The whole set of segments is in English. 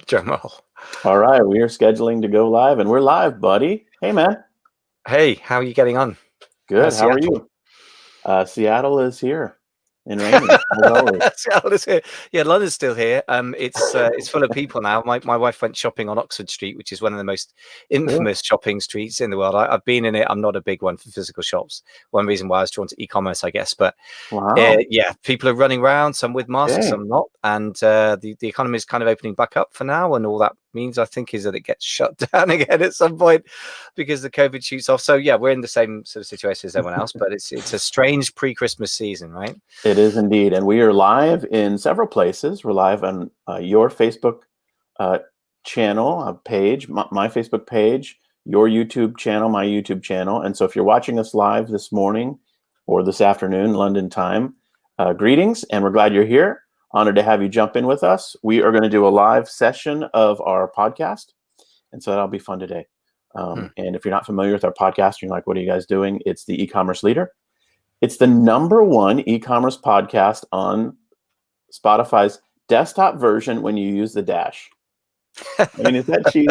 Drum roll. All right, we are scheduling to go live, and we're live, buddy. Hey, man. Hey, how are you getting on? Good. How are Seattle. you? Seattle is here and raining as always. Seattle is here. Yeah, London's still here. It's full of people now. My wife went shopping on Oxford Street, which is one of the most infamous shopping streets in the world. I've been in it. I'm not a big one for physical shops. One reason why I was drawn to e-commerce, I guess. But Wow. yeah, people are running around, some with masks, Okay. some not. And the economy is kind of opening back up for now. And all that means, I think, is that it gets shut down again at some point because the COVID shoots off. So yeah, we're in the same sort of situation as everyone else, but it's a strange pre-Christmas season, right? It is indeed. And we are live in several places. We're live on your Facebook channel, page, my Facebook page, your YouTube channel, my YouTube channel. And so if you're watching us live this morning or this afternoon, London time, greetings, and we're glad you're here. Honored to have you jump in with us. We are going to do a live session of our podcast. And so that'll be fun today. And if you're not familiar with our podcast, you're like, what are you guys doing? It's the e-commerce leader. It's the #1 e-commerce podcast on Spotify's desktop version when you use the dash. I mean, is that cheating?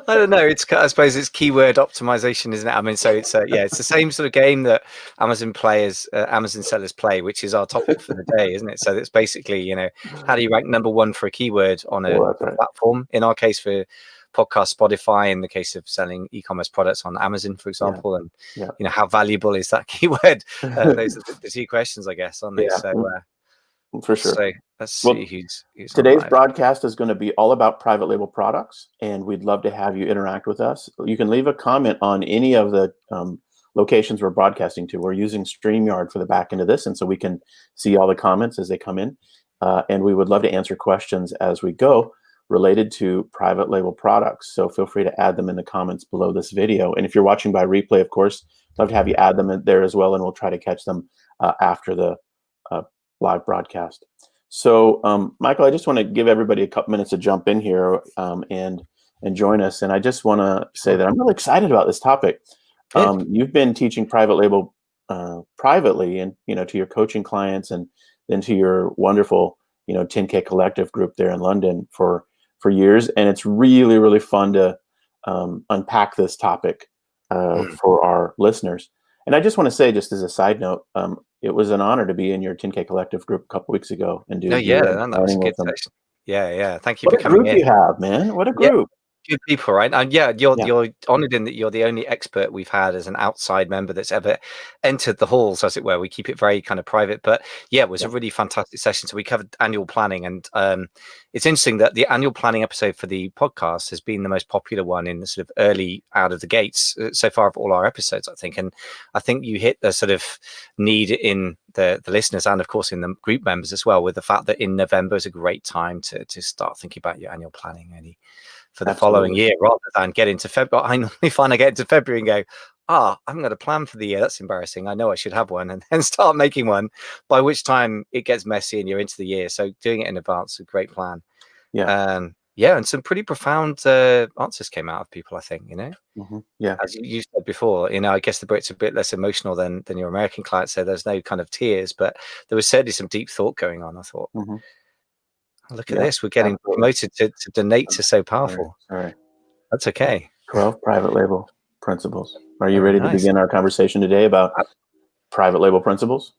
I don't know. I suppose it's keyword optimization, isn't it? I mean, so it's it's the same sort of game that Amazon sellers play, which is our topic for the day, isn't it? So it's basically, how do you rank #1 for a keyword on a platform? In our case, for podcast Spotify, in the case of selling e-commerce products on Amazon, for example, and how valuable is that keyword? Those are the two questions, I guess, on this. So for sure. So let's see who's today's broadcast is going to be all about private label products, and we'd love to have you interact with us. You can leave a comment on any of the locations we're broadcasting to. We're using StreamYard for the back end of this, and so we can see all the comments as they come in. And we would love to answer questions as we go related to private label products. So feel free to add them in the comments below this video. And if you're watching by replay, of course, love to have you add them in there as well, and we'll try to catch them after the live broadcast. So, Michael, I just want to give everybody a couple minutes to jump in here and join us. And I just want to say that I'm really excited about this topic. You've been teaching private label privately, and to your coaching clients, and then to your wonderful 10K Collective group there in London for years. And it's really, really fun to unpack this topic for our listeners. And I just want to say, just as a side note, it was an honor to be in your 10K Collective group a couple weeks ago and do. That was a good session. Yeah. Thank you for coming in. What a group you have, man! What a group. Good people, right? And you're honored in that you're the only expert we've had as an outside member that's ever entered the halls, as it were. We keep it very kind of private, but it was a really fantastic session. So we covered annual planning, and it's interesting that the annual planning episode for the podcast has been the most popular one in the sort of early out of the gates so far of all our episodes, I think. And I think you hit the sort of need in the listeners, and of course in the group members as well, with the fact that in November is a great time to start thinking about your annual planning really for the following year, rather than get into February. I normally find I get into February and go, I haven't got a plan for the year. That's embarrassing. I know I should have one, and then start making one, by which time it gets messy and you're into the year. So doing it in advance is a great plan. And some pretty profound answers came out of people, I think, as you said before, I guess the Brits are a bit less emotional than your American clients, so there's no kind of tears, but there was certainly some deep thought going on, I thought. Look at this. We're getting promoted to donate to so powerful. All right. That's okay. 12 private label principles. Are you ready to begin our conversation today about private label principles?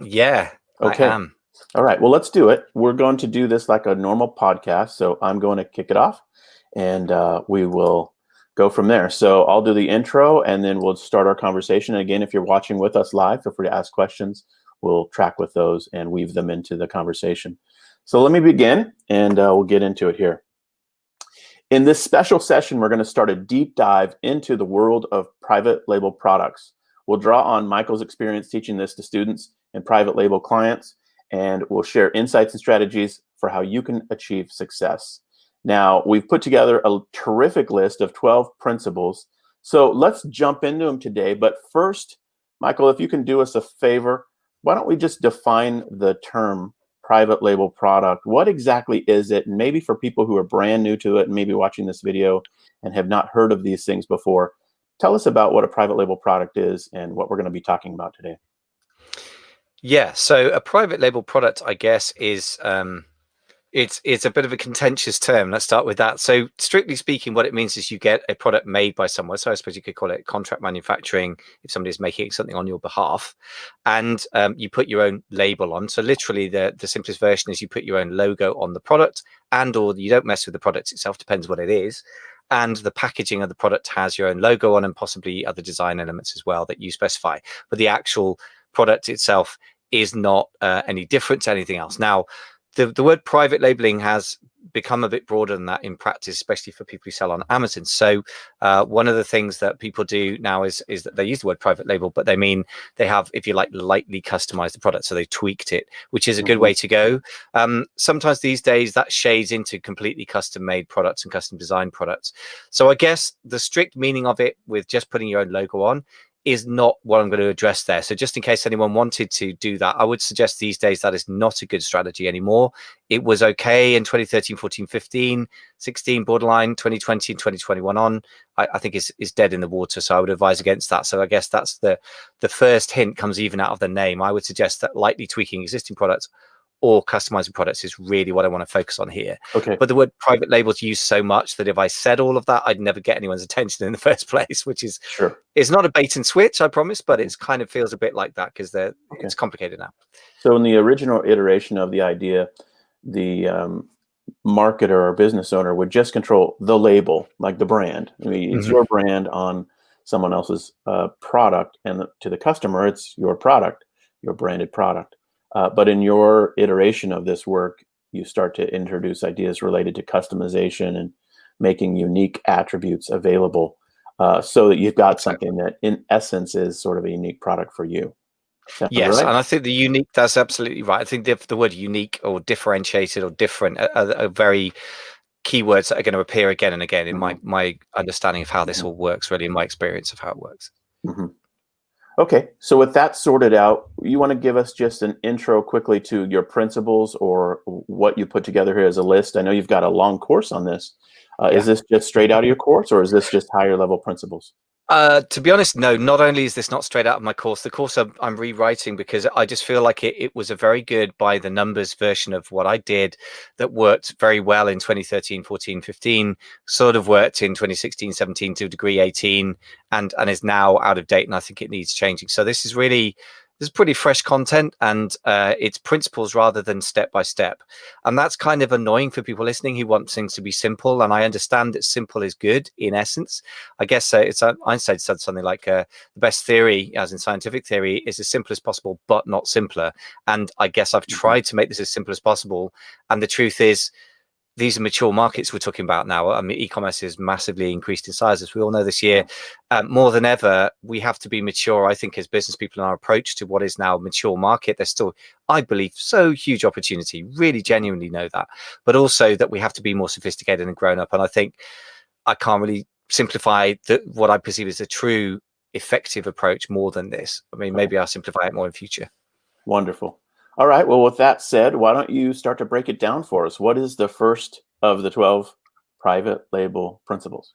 Yeah. Okay. I am. All right. Well, let's do it. We're going to do this like a normal podcast. So I'm going to kick it off, and we will go from there. So I'll do the intro, and then we'll start our conversation. And again, if you're watching with us live, feel free to ask questions. We'll track with those and weave them into the conversation. So let me begin, and we'll get into it here. In this special session, we're going to start a deep dive into the world of private label products. We'll draw on Michael's experience teaching this to students and private label clients, and we'll share insights and strategies for how you can achieve success. Now, we've put together a terrific list of 12 principles. So let's jump into them today. But first, Michael, if you can do us a favor, why don't we just define the term private label product? What exactly is it? And maybe for people who are brand new to it and maybe watching this video and have not heard of these things before, tell us about what a private label product is and what we're going to be talking about today. Yeah, so a private label product, I guess, is It's a bit of a contentious term. Let's start with that. So strictly speaking, what it means is you get a product made by someone. So I suppose you could call it contract manufacturing if somebody's making something on your behalf, and you put your own label on. So literally the simplest version is you put your own logo on the product, and or you don't mess with the product itself, depends what it is. And the packaging of the product has your own logo on and possibly other design elements as well that you specify. But the actual product itself is not any different to anything else. Now, the word private labeling has become a bit broader than that in practice, especially for people who sell on Amazon. So one of the things that people do now is that they use the word private label, but they mean they have, if you like, lightly customized the product. So they tweaked it, which is a good way to go. Sometimes these days that shades into completely custom made products and custom designed products. So I guess the strict meaning of it with just putting your own logo on is not what I'm going to address there. So just in case anyone wanted to do that, I would suggest these days that is not a good strategy anymore. It was okay in 2013, 14, 15, 16, borderline, 2020 and 2021 on. I think is dead in the water. So I would advise against that. So I guess that's the first hint comes even out of the name. I would suggest that lightly tweaking existing products or customizing products is really what I want to focus on here. Okay. But the word private label is used so much that if I said all of that, I'd never get anyone's attention in the first place, which is sure. It's not a bait and switch, I promise, but it's kind of feels a bit like that because it's complicated now. So in the original iteration of the idea, the marketer or business owner would just control the label, like the brand. I mean, it's your brand on someone else's product, and to the customer, it's your product, your branded product. But in your iteration of this work, you start to introduce ideas related to customization and making unique attributes available so that you've got something that in essence is sort of a unique product for you. Yes, right? and I think the unique, that's absolutely right. I think the word unique or differentiated or different are very keywords that are going to appear again and again in my understanding of how this all works, really, in my experience of how it works. Okay, so with that sorted out, you want to give us just an intro quickly to your principles or what you put together here as a list. I know you've got a long course on this. Is this just straight out of your course, or is this just higher level principles? To be honest, no, not only is this not straight out of my course, the course I'm rewriting because I just feel like it was a very good by the numbers version of what I did that worked very well in 2013, 14, 15, sort of worked in 2016, 17 to a degree 18 and is now out of date. And I think it needs changing. So this is pretty fresh content and it's principles rather than step by step. And that's kind of annoying for people listening who want things to be simple. And I understand that simple is good in essence. I guess Einstein said something like the best theory, as in scientific theory, is as simple as possible, but not simpler. And I guess I've tried to make this as simple as possible. And the truth is, these are mature markets we're talking about now. I mean, e-commerce has massively increased in size, as we all know this year. More than ever, we have to be mature, I think, as business people in our approach to what is now a mature market. There's still, I believe, so huge opportunity, really genuinely know that, but also that we have to be more sophisticated and grown up. And I think I can't really simplify what I perceive as a true effective approach more than this. I mean, maybe I'll simplify it more in future. Wonderful. All right. Well, with that said, why don't you start to break it down for us? What is the first of the 12 private label principles?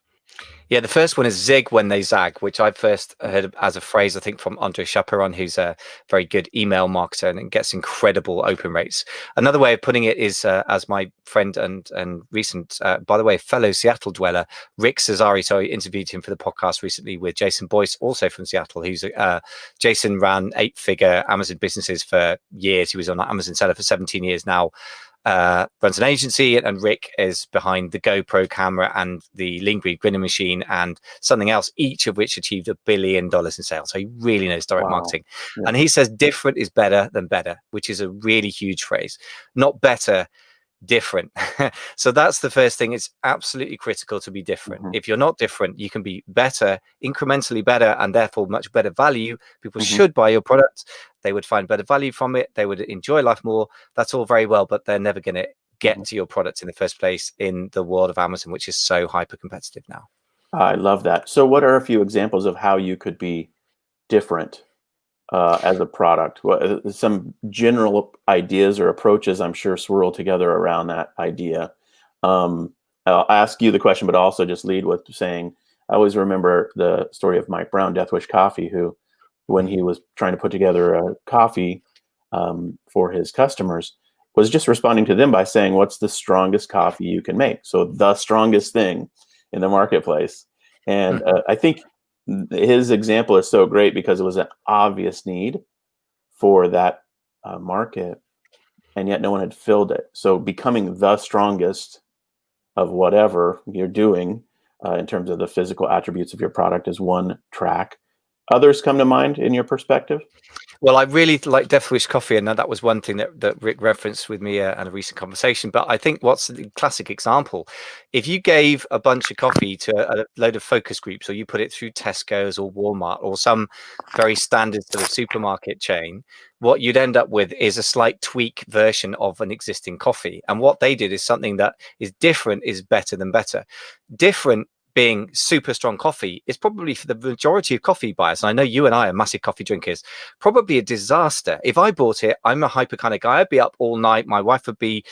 Yeah, the first one is zig when they zag, which I first heard as a phrase, I think, from Andre Chaperon, who's a very good email marketer and gets incredible open rates. Another way of putting it is, as my friend and recent, by the way, fellow Seattle dweller, Rick Cesari, so I interviewed him for the podcast recently with Jason Boyce, also from Seattle, who's Jason ran 8-figure Amazon businesses for years. He was on Amazon seller for 17 years now. Runs an agency, and Rick is behind the GoPro camera and the Lean Greed Grinning Machine and something else, each of which achieved $1 billion in sales. So he really knows direct marketing. And he says different is better than better, which is a really huge phrase. Not better, different. So that's the first thing. It's absolutely critical to be different. If you're not different, you can be better, incrementally better, and therefore much better value. People should buy your product. They would find better value from it. They would enjoy life more. That's all very well, but they're never going to get to your product in the first place in the world of Amazon, which is so hyper competitive now. I love that. So what are a few examples of how you could be different as a product? Some general ideas or approaches I'm sure swirl together around that idea. I'll ask you the question, but also just lead with saying, I always remember the story of Mike Brown, Death Wish Coffee, who, when he was trying to put together a coffee for his customers, was just responding to them by saying, what's the strongest coffee you can make? So the strongest thing in the marketplace. And I think his example is so great because it was an obvious need for that market, and yet no one had filled it. So becoming the strongest of whatever you're doing in terms of the physical attributes of your product is one track. Others come to mind in your perspective? Well, I really like Death Wish coffee, and that was one thing that Rick referenced with me in a recent conversation. But I think what's the classic example, if you gave a bunch of coffee to a load of focus groups, or you put it through Tesco's or Walmart or some very standard sort of supermarket chain, what you'd end up with is a slight tweak version of an existing coffee. And what they did is something that is different is better than better. Different being super strong coffee is probably, for the majority of coffee buyers, and I know you and I are massive coffee drinkers, probably a disaster. If I bought it, I'm a hyper kind of guy. I'd be up all night. My wife would be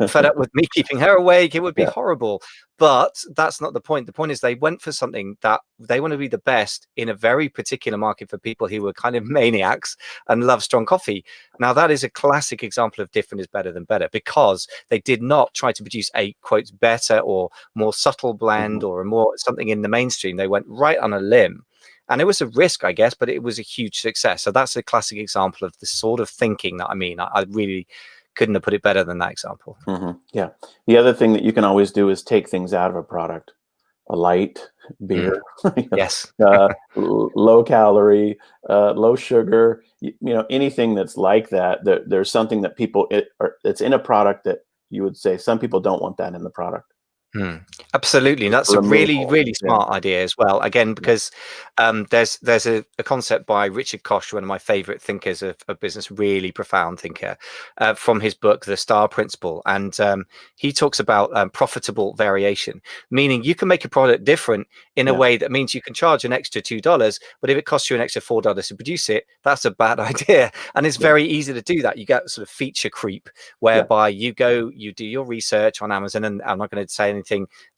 fed up with me keeping her awake. It would be horrible. But that's not the point. The point is they went for something that they want to be the best in a very particular market for people who were kind of maniacs and love strong coffee. Now, that is a classic example of different is better than better, because they did not try to produce a, quote, better or more subtle blend or a more something in the mainstream. They went right on a limb. And it was a risk, I guess, but it was a huge success. So that's a classic example of the sort of thinking that I mean. I really couldn't have put it better than that example. Yeah. The other thing that you can always do is take things out of a product. A light beer, yes, low calorie, low sugar, anything that's like that. There's something that it's in a product that you would say some people don't want that in the product. Absolutely. And that's a really, really smart idea as well. Again, because there's a concept by Richard Koch, one of my favorite thinkers of business, really profound thinker, from his book, The Star Principle. And he talks about profitable variation, meaning you can make a product different in a way that means you can charge an extra $2, but if it costs you an extra $4 to produce it, that's a bad idea. And it's very easy to do that. You get sort of feature creep, whereby you do your research on Amazon, and I'm not going to say anything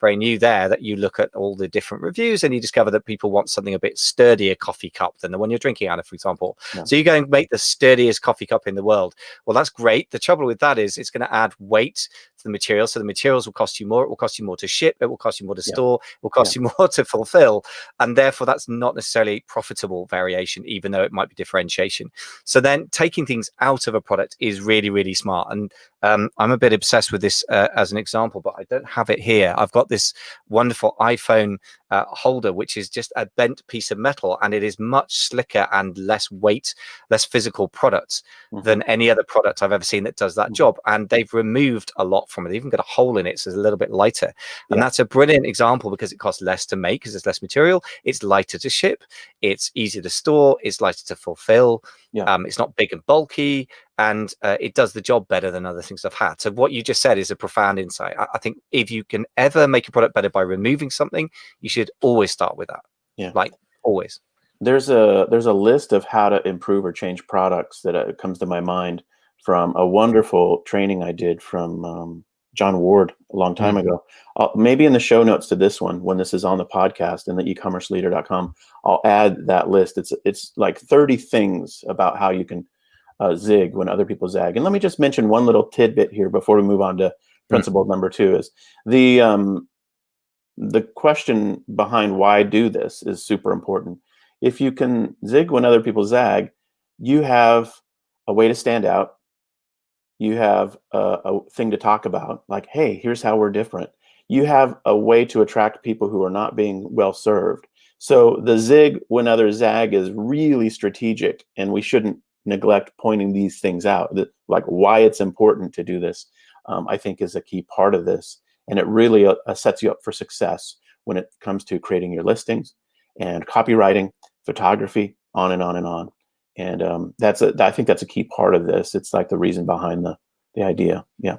very new there, that you look at all the different reviews and you discover that people want something a bit sturdier coffee cup than the one you're drinking out of, for example. So you go and make the sturdiest coffee cup in the world. Well, that's great. The trouble with that is it's going to add weight to the material. So the materials will cost you more. It will cost you more to ship. It will cost you more to store. It will cost you more to fulfill. And therefore, that's not necessarily profitable variation, even though it might be differentiation. So then taking things out of a product is really, really smart. And I'm a bit obsessed with this as an example, but I don't have it here. I've got this wonderful iPhone holder, which is just a bent piece of metal, and it is much slicker and less weight, less physical products than any other product I've ever seen that does that job. And they've removed a lot from it. They've even got a hole in it, so it's a little bit lighter. And that's a brilliant example because it costs less to make because there's less material. It's lighter to ship. It's easier to store. It's lighter to fulfill. It's not big and bulky, and it does the job better than other things I've had. So what you just said is a profound insight. I think if you can ever make a product better by removing something, you should always start with that. Like always. There's a list of how to improve or change products that comes to my mind from a wonderful training I did from John Ward a long time ago. Maybe in the show notes to this one, when this is on the podcast and the ecommerceleader.com, I'll add that list. It's like 30 things about how you can zig when other people zag. And let me just mention one little tidbit here before we move on to principle number 2 is the question behind why do this is super important. If you can zig when other people zag, you have a way to stand out. You have a thing to talk about, like, hey, here's how we're different. You have a way to attract people who are not being well served. So the zig when others zag is really strategic, and we shouldn't neglect pointing these things out. Like why it's important to do this, I think, is a key part of this. And it really sets you up for success when it comes to creating your listings and copywriting, photography, on and on and on. And I think that's a key part of this. It's like the reason behind the idea. Yeah.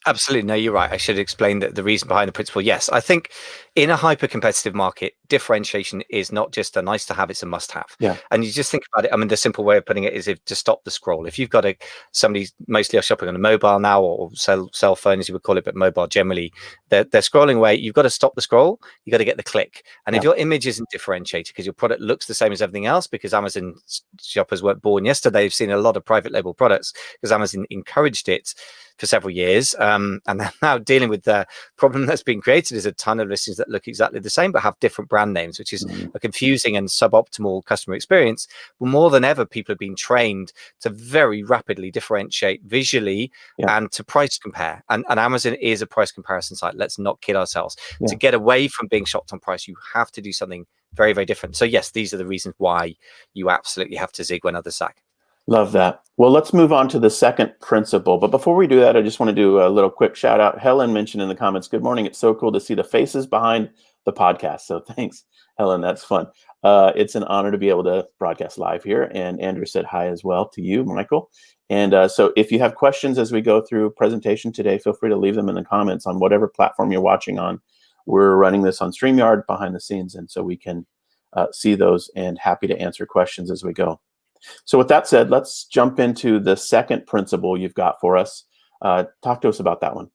Absolutely. No, you're right. I should explain the reason behind the principle. Yes, I think in a hyper competitive market, differentiation is not just a nice to have, it's a must have. Yeah. And you just think about it. I mean, the simple way of putting it is if to stop the scroll. If you've got somebody mostly are shopping on a mobile now or cell phone, as you would call it, but mobile generally, they're scrolling away. You've got to stop the scroll. You got to get the click. And if your image isn't differentiated because your product looks the same as everything else, because Amazon shoppers weren't born yesterday, they've seen a lot of private label products because Amazon encouraged it for several years, and they're now dealing with the problem that's been created is a ton of listings that look exactly the same but have different brand names, which is a confusing and suboptimal customer experience. But more than ever, people have been trained to very rapidly differentiate visually and to price compare. And Amazon is a price comparison site. Let's not kid ourselves. To get away from being shopped on price, you have to do something very, very different. So yes, these are the reasons why you absolutely have to zig when others zag. Love that. Well, let's move on to the second principle. But before we do that, I just want to do a little quick shout out. Helen mentioned in the comments, good morning. It's so cool to see the faces behind the podcast. So thanks, Helen. That's fun. It's an honor to be able to broadcast live here. And Andrew said hi as well to you, Michael. And so if you have questions as we go through presentation today, feel free to leave them in the comments on whatever platform you're watching on. We're running this on StreamYard behind the scenes, and so we can see those, and happy to answer questions as we go. So with that said, let's jump into the second principle you've got for us. Talk to us about that one.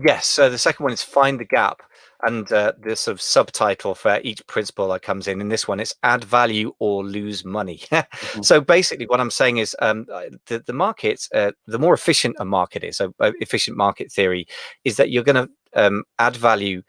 Yes, so the second one is find the gap. And the sort of subtitle for each principle that comes in this one is add value or lose money. So basically what I'm saying is the markets, the more efficient a market is, so efficient market theory is that you're going to add value.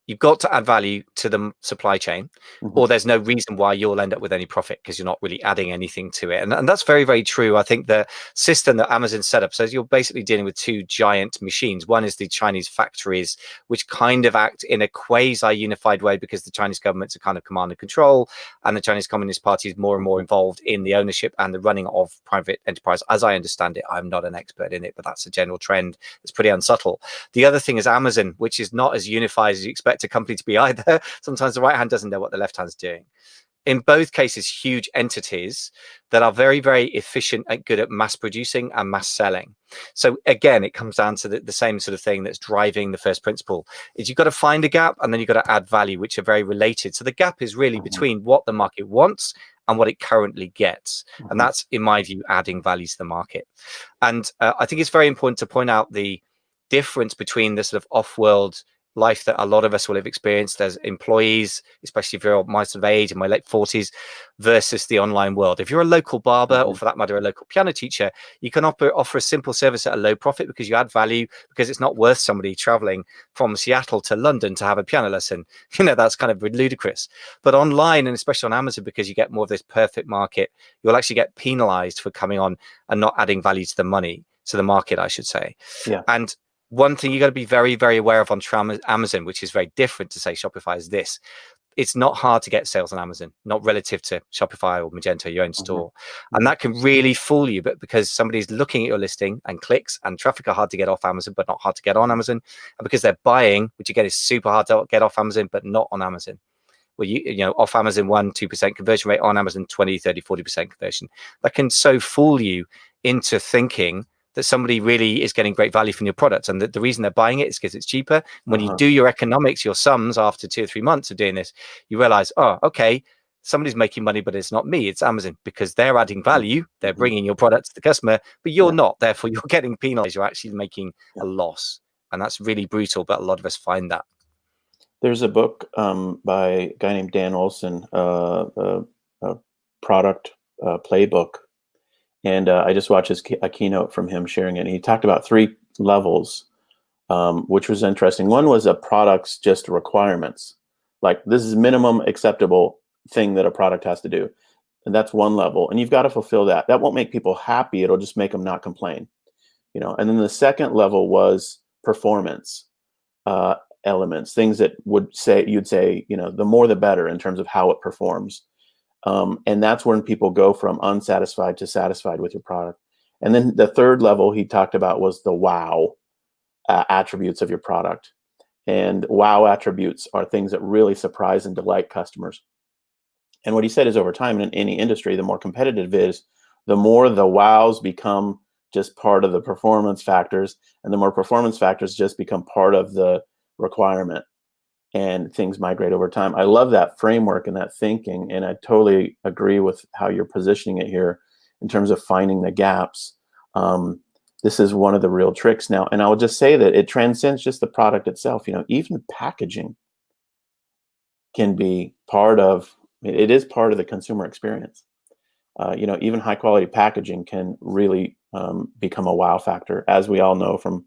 You've got to add value to the supply chain, or there's no reason why you'll end up with any profit because you're not really adding anything to it. And that's very, very true. I think the system that Amazon set up, so you're basically dealing with two giant machines. One is the Chinese factories, which kind of act in a quasi-unified way because the Chinese government's a kind of command and control, and the Chinese Communist Party is more and more involved in the ownership and the running of private enterprise. As I understand it, I'm not an expert in it, but that's a general trend. It's pretty unsubtle. The other thing is Amazon, which is not as unified as you expect a company to be either. Sometimes the right hand doesn't know what the left hand's doing. In both cases, huge entities that are very, very efficient and good at mass producing and mass selling. So again, it comes down to the same sort of thing that's driving the first principle is you've got to find a gap and then you've got to add value, which are very related. So the gap is really between what the market wants and what it currently gets. And that's, in my view, adding value to the market. And I think it's very important to point out the difference between the sort of off-world life that a lot of us will have experienced as employees, especially if you're my sort of age in my late 40s, versus the online world. If you're a local barber, or for that matter, a local piano teacher, you can offer a simple service at a low profit because you add value, because it's not worth somebody traveling from Seattle to London to have a piano lesson. You know, that's kind of ludicrous. But online, and especially on Amazon, because you get more of this perfect market, you'll actually get penalized for coming on and not adding value to the market, I should say. Yeah. And one thing you got to be very, very aware of on Amazon, which is very different to say Shopify, is this. It's not hard to get sales on Amazon, not relative to Shopify or Magento, your own store. And that can really fool you, but because somebody's looking at your listing and clicks and traffic are hard to get off Amazon, but not hard to get on Amazon. And because they're buying, which again is super hard to get off Amazon, but not on Amazon. Well, you know, off Amazon 1-2% conversion rate, on Amazon 20-30-40% conversion. That can so fool you into thinking that somebody really is getting great value from your product, and that the reason they're buying it is because it's cheaper. And when you do your economics, your sums after 2 or 3 months of doing this, you realize, oh, okay, somebody's making money, but it's not me, it's Amazon, because they're adding value, they're bringing your product to the customer, but you're not. Therefore, you're getting penalized. You're actually making a loss, and that's really brutal. But a lot of us find that. There's a book by a guy named Dan Olson, a product playbook. And I just watched a keynote from him sharing it. And he talked about 3 levels, which was interesting. One was a product's just requirements. Like, this is minimum acceptable thing that a product has to do. And that's one level. And you've got to fulfill that. That won't make people happy. It'll just make them not complain. You know. And then the second level was performance elements, things that you'd say, you know, the more the better in terms of how it performs. And that's when people go from unsatisfied to satisfied with your product. And then the third level he talked about was the wow attributes of your product. And wow attributes are things that really surprise and delight customers. And what he said is, over time in any industry, the more competitive it is, the more the wows become just part of the performance factors, and the more performance factors just become part of the requirement, and things migrate over time. I love that framework and that thinking, and I totally agree with how you're positioning it here in terms of finding the gaps. This is one of the real tricks now, and I will just say that it transcends just the product itself. Even packaging can be part of it is part of the consumer experience. Even high quality packaging can really become a wow factor, as we all know from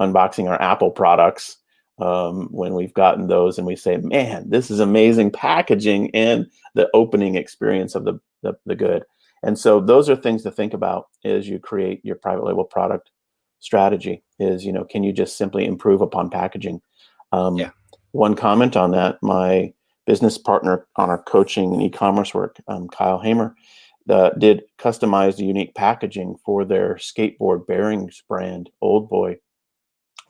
unboxing our Apple products. When we've gotten those and we say, man, this is amazing packaging, and the opening experience of the good. And so those are things to think about as you create your private label product strategy is, can you just simply improve upon packaging? One comment on that, my business partner on our coaching and e-commerce work, Kyle Hamer, did customized unique packaging for their skateboard bearings brand, Old Boy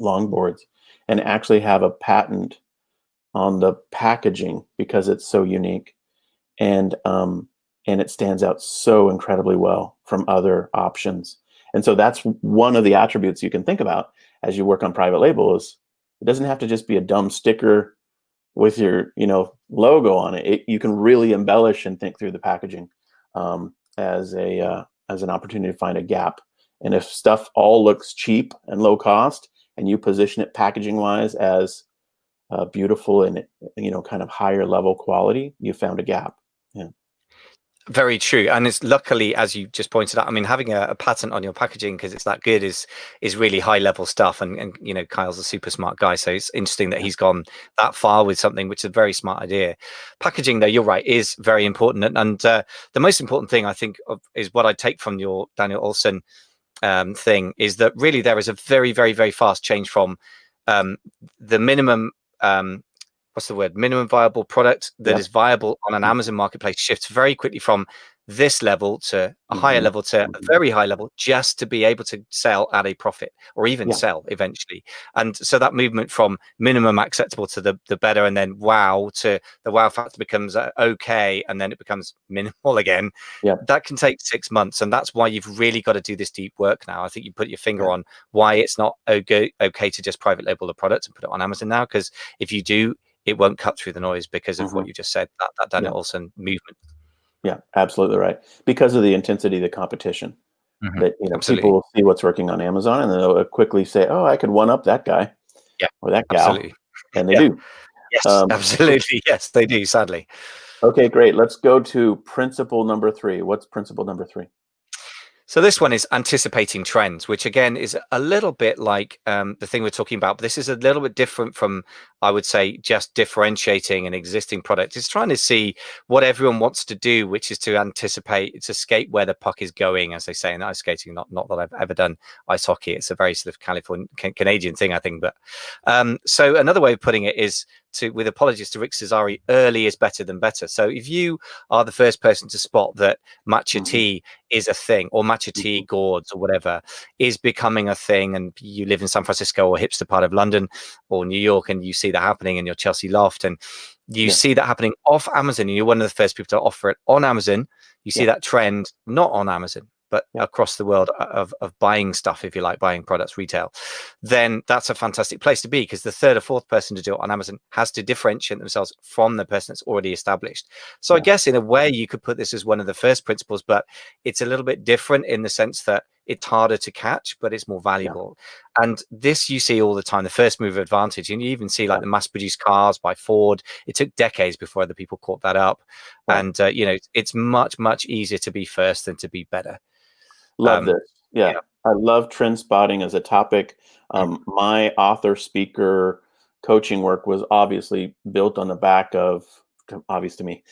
longboards, and actually have a patent on the packaging because it's so unique, and it stands out so incredibly well from other options. And so that's one of the attributes you can think about as you work on private label. Is it doesn't have to just be a dumb sticker with your logo on it. You can really embellish and think through the packaging as an opportunity to find a gap. And if stuff all looks cheap and low cost, and you position it packaging wise as beautiful and kind of higher level quality, you found a gap. Yeah. Very true. And it's luckily, as you just pointed out, I mean, having a patent on your packaging because it's that good is really high level stuff. And Kyle's a super smart guy, so it's interesting that he's gone that far with something, which is a very smart idea. Packaging, though, you're right, is very important. And the most important thing I think is what I take from your Daniel Olson thing is that really there is a very, very, very fast change from the minimum minimum viable product that is viable on an Amazon marketplace shifts very quickly from this level to a higher level to a very high level, just to be able to sell at a profit or even sell eventually. And so that movement from minimum acceptable to the better, and then wow to the wow factor becomes okay, and then it becomes minimal again. That can take 6 months, and that's why you've really got to do this deep work now. I think you put your finger on why it's not okay to just private label the product and put it on Amazon now, because if you do, it won't cut through the noise because of what you just said, that Daniel Olson movement. Yeah, absolutely right. Because of the intensity of the competition, that people will see what's working on Amazon, and they'll quickly say, "Oh, I could one up that guy or that gal," and they do. Yes, absolutely. Yes, they do. Sadly. Okay, great. Let's go to principle number 3. What's principle number 3? So this one is anticipating trends, which again is a little bit like the thing we're talking about, but this is a little bit different from, I would say, just differentiating an existing product. It's trying to see what everyone wants to do, which is to anticipate, it's skate where the puck is going, as they say in ice skating. Not that I've ever done ice hockey. It's a very sort of California Canadian thing, I think. But so another way of putting it is with apologies to Rick Cesari, early is better than better. So if you are the first person to spot that matcha tea is a thing, or matcha tea gourds or whatever is becoming a thing, and you live in San Francisco or hipster part of London or New York, and you see that happening in your Chelsea loft, and you see that happening off Amazon, and you're one of the first people to offer it on Amazon, you see that trend not on Amazon but across the world of buying stuff, if you like, buying products retail, then that's a fantastic place to be, because the third or fourth person to do it on Amazon has to differentiate themselves from the person that's already established. So I guess in a way you could put this as one of the first principles, but it's a little bit different in the sense that it's harder to catch, but it's more valuable. And this you see all the time, the first mover advantage. And you even see like the mass-produced cars by Ford. It took decades before other people caught that up. And, it's much, much easier to be first than to be better. Love this. Yeah. I love trend spotting as a topic. My author, speaker, coaching work was obviously built on the back of, obvious to me,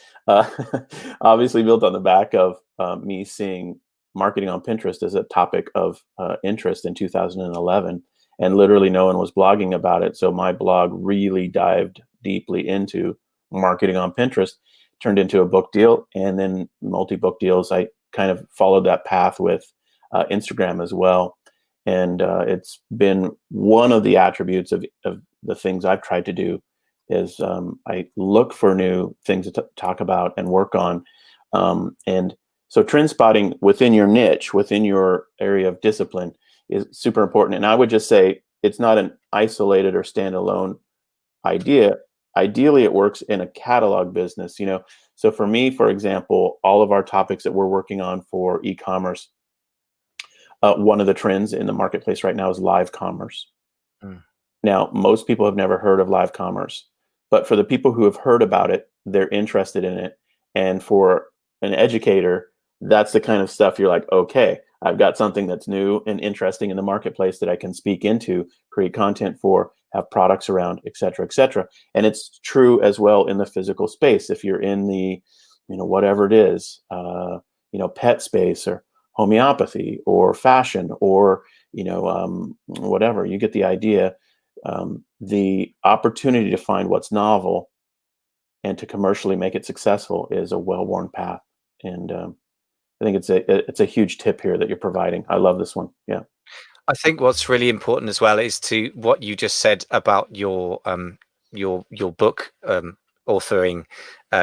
obviously built on the back of me seeing marketing on Pinterest as a topic of interest in 2011. And literally no one was blogging about it. So my blog really dived deeply into marketing on Pinterest, turned into a book deal, and then multi-book deals. I kind of followed that path with Instagram as well. And it's been one of the attributes of the things I've tried to do is I look for new things to talk about and work on. And So trend spotting within your niche, within your area of discipline, is super important. And I would just say it's not an isolated or standalone idea. Ideally, it works in a catalog business. So for me, for example, all of our topics that we're working on for e-commerce, one of the trends in the marketplace right now is live commerce. Mm. Now, most people have never heard of live commerce, but for the people who have heard about it, they're interested in it. And for an educator, that's the kind of stuff you're like, okay, I've got something that's new and interesting in the marketplace that I can speak into, create content for, have products around, et cetera, et cetera. And it's true as well in the physical space. If you're in the, whatever it is, pet space or homeopathy or fashion or, whatever, you get the idea. The opportunity to find what's novel and to commercially make it successful is a well-worn path. And I think it's a huge tip here that you're providing. I love this one. Yeah. I think what's really important as well is to what you just said about your book authoring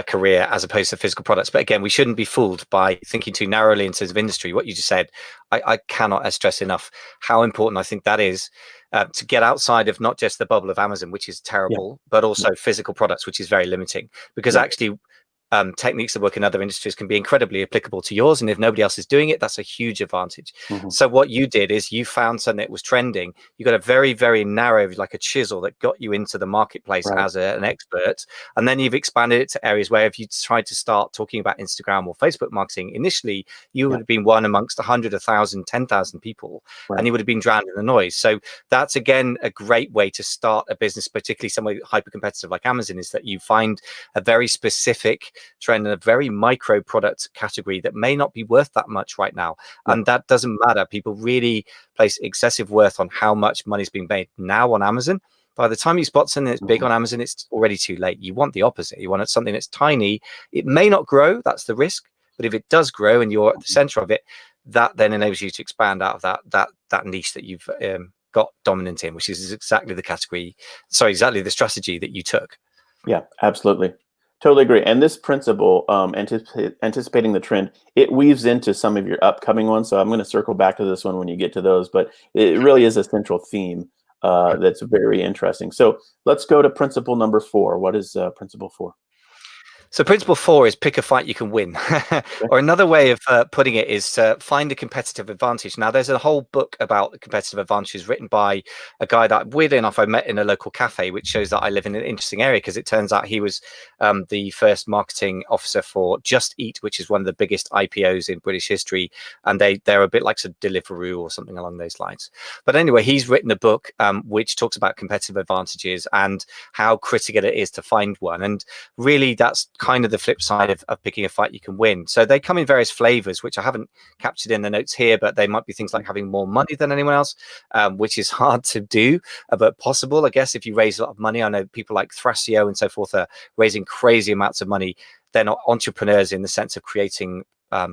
career as opposed to physical products. But again, we shouldn't be fooled by thinking too narrowly in terms of industry. What you just said, I cannot stress enough how important I think that is to get outside of not just the bubble of Amazon, which is terrible, but also physical products, which is very limiting. Because actually, techniques that work in other industries can be incredibly applicable to yours. And if nobody else is doing it, that's a huge advantage. So what you did is you found something that was trending. You got a very, very narrow, like a chisel that got you into the marketplace as an expert. And then you've expanded it to areas where if you tried to start talking about Instagram or Facebook marketing, initially, you would have been one amongst 100, 1,000, 10,000 people, and you would have been drowned in the noise. So that's, again, a great way to start a business, particularly somewhere hyper competitive like Amazon, is that you find a very specific trend in a very micro product category that may not be worth that much right now. And that doesn't matter. People really place excessive worth on how much money is being made now on Amazon. By the time you spot something that's big on Amazon, it's already too late. You want the opposite. You want something that's tiny. It may not grow. That's the risk. But if it does grow and you're at the center of it, that then enables you to expand out of that niche that you've got dominant in, which is exactly exactly the strategy that you took. Yeah, absolutely. Totally agree. And this principle, anticipating the trend, it weaves into some of your upcoming ones. So I'm going to circle back to this one when you get to those, but it really is a central theme that's very interesting. So let's go to principle number 4. What is principle 4? So principle 4 is pick a fight you can win. Or another way of putting it is find a competitive advantage. Now, there's a whole book about competitive advantages written by a guy that, weirdly enough, I met in a local cafe, which shows that I live in an interesting area, because it turns out he was the first marketing officer for Just Eat, which is one of the biggest IPOs in British history. And they're a bit like Deliveroo or something along those lines. But anyway, he's written a book which talks about competitive advantages and how critical it is to find one. And really, that's kind of the flip side of picking a fight you can win. So they come in various flavors, which I haven't captured in the notes here, but they might be things like having more money than anyone else, which is hard to do, but possible, I guess, if you raise a lot of money. I know people like Thrasio and so forth are raising crazy amounts of money. They're not entrepreneurs in the sense of creating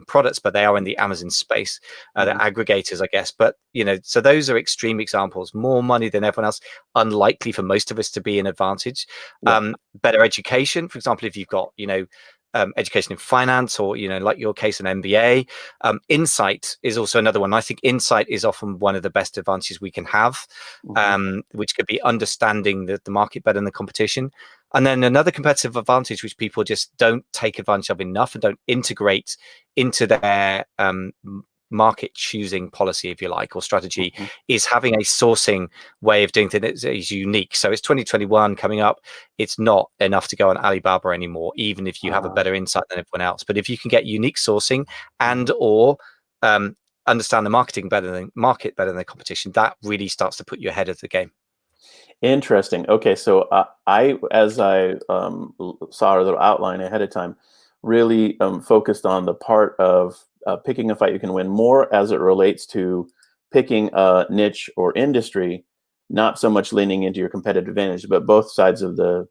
products, but they are in the Amazon space. They're aggregators, I guess. But, so those are extreme examples. More money than everyone else, unlikely for most of us to be an advantage. Better education, for example, if you've got, education in finance or, like your case, an MBA. Insight is also another one. I think insight is often one of the best advantages we can have, which could be understanding the market better than the competition. And then another competitive advantage, which people just don't take advantage of enough and don't integrate into their market choosing policy, if you like, or strategy, is having a sourcing way of doing things that is unique. So it's 2021 coming up. It's not enough to go on Alibaba anymore, even if you have a better insight than everyone else. But if you can get unique sourcing and or understand the market better than the competition, that really starts to put you ahead of the game. Interesting. Okay, so as I saw a little outline ahead of time, really focused on the part of picking a fight you can win more as it relates to picking a niche or industry, not so much leaning into your competitive advantage, but both sides of the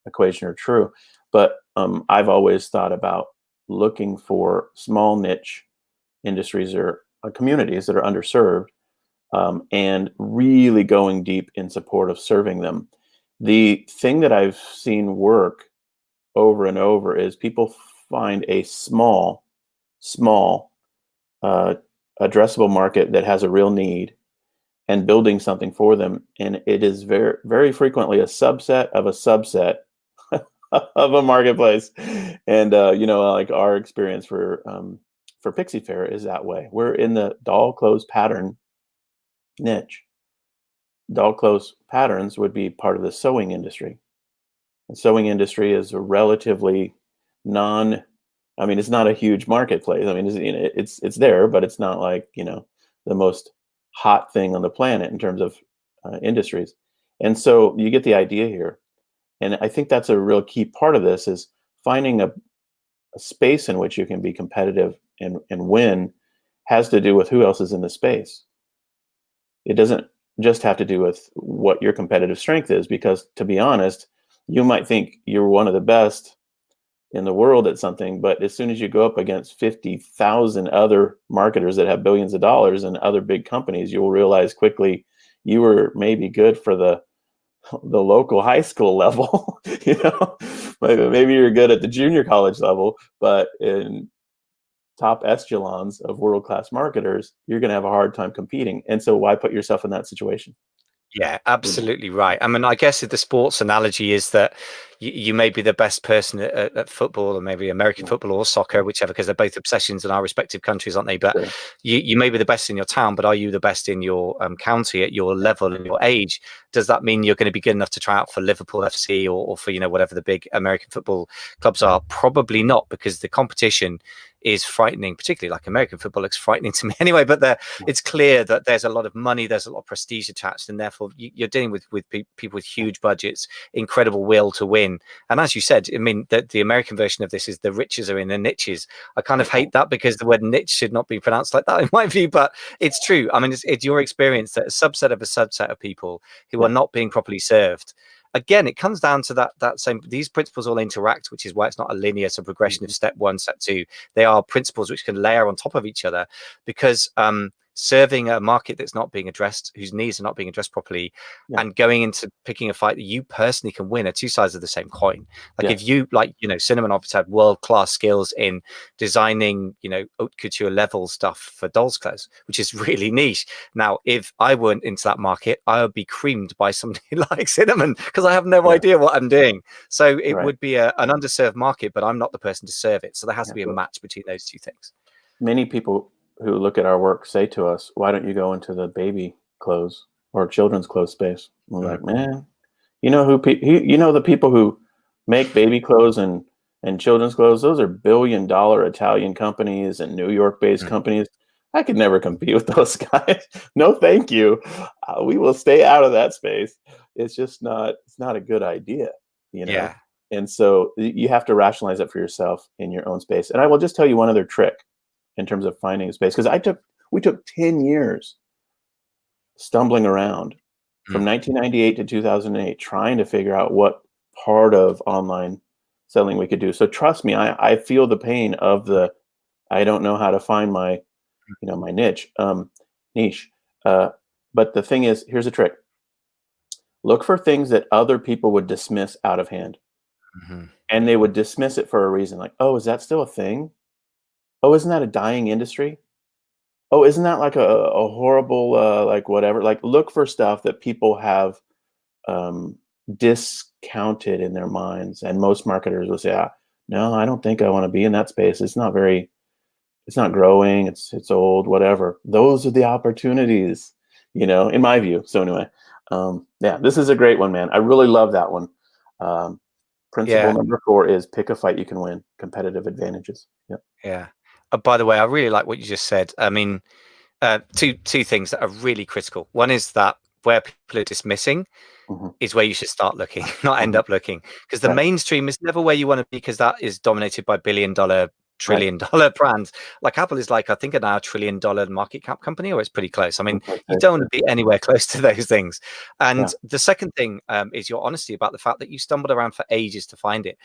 equation are true. But I've always thought about looking for small niche industries or communities that are underserved. And really going deep in support of serving them. The thing that I've seen work over and over is people find a small small, addressable market that has a real need and building something for them. And it is very, very frequently a subset of a subset of a marketplace. And, like our experience for Pixie Fair is that way. We're in the doll clothes pattern niche. Doll clothes patterns would be part of the sewing industry. The sewing industry is a relatively it's not a huge marketplace. I mean, it's there, but it's not like, the most hot thing on the planet in terms of industries. And so you get the idea here. And I think that's a real key part of this is finding a space in which you can be competitive and win has to do with who else is in the space. It doesn't just have to do with what your competitive strength is, because to be honest, you might think you're one of the best in the world at something, but as soon as you go up against 50,000 other marketers that have billions of dollars and other big companies, you'll realize quickly you were maybe good for the local high school level. Maybe you're good at the junior college level, but in top echelons of world-class marketers, you're going to have a hard time competing. And so why put yourself in that situation? Yeah, absolutely right. I mean, I guess the sports analogy is that you may be the best person at football, or maybe American football or soccer, whichever, because they're both obsessions in our respective countries, aren't they? But Sure. you may be the best in your town, but are you the best in your county at your level and your age? Does that mean you're going to be good enough to try out for Liverpool FC or for whatever the big American football clubs are? Probably not, because the competition is frightening. Particularly like American football looks frightening to me anyway, but it's clear that there's a lot of money, there's a lot of prestige attached, and therefore you're dealing with people with huge budgets, incredible will to win. And as you said, I mean, the American version of this is the riches are in the niches. I kind of hate that, because the word niche should not be pronounced like that in my view, but it's true. I mean, it's your experience that a subset of people who are not being properly served. Again, it comes down to that same, these principles all interact, which is why it's not a linear progression of step one, step two. They are principles which can layer on top of each other, because serving a market that's not being addressed, whose needs are not being addressed properly, and going into picking a fight that you personally can win, are two sides of the same coin. Like if you, Cinnamon obviously had world-class skills in designing, haute couture level stuff for dolls' clothes, which is really niche. Now, if I weren't into that market, I would be creamed by somebody like Cinnamon, because I have no idea what I'm doing. So it would be an underserved market, but I'm not the person to serve it. So there has to be a match between those two things. Many people who look at our work say to us, why don't you go into the baby clothes or children's clothes space? And we're like, man, the people who make baby clothes and children's clothes, those are billion-dollar Italian companies and New York-based companies. I could never compete with those guys. No, thank you. We will stay out of that space. It's just not a good idea, Yeah. And so you have to rationalize it for yourself in your own space. And I will just tell you one other trick in terms of finding a space, because we took 10 years stumbling around from 1998 to 2008, trying to figure out what part of online selling we could do. So trust me, I feel the pain of I don't know how to find my, my niche. But the thing is, here's a trick. Look for things that other people would dismiss out of hand. And they would dismiss it for a reason. Like, oh, is that still a thing? Oh, isn't that a dying industry? Oh, isn't that like a horrible, like whatever? Like, look for stuff that people have discounted in their minds. And most marketers will say, no, I don't think I want to be in that space. It's not growing. It's old, whatever. Those are the opportunities, in my view. So anyway, this is a great one, man. I really love that one. Principle number 4 is pick a fight you can win. Competitive advantages. Yep. Yeah. By the way, I really like what you just said. I mean, two things that are really critical. One is that where people are dismissing is where you should start looking, not end up looking, because the mainstream is never where you want to be, because that is dominated by billion-dollar, trillion-dollar brands. Like Apple is like, I think, now $1 trillion market cap company, or it's pretty close. I mean, you don't want to be anywhere close to those things. And the second thing is your honesty about the fact that you stumbled around for ages to find it.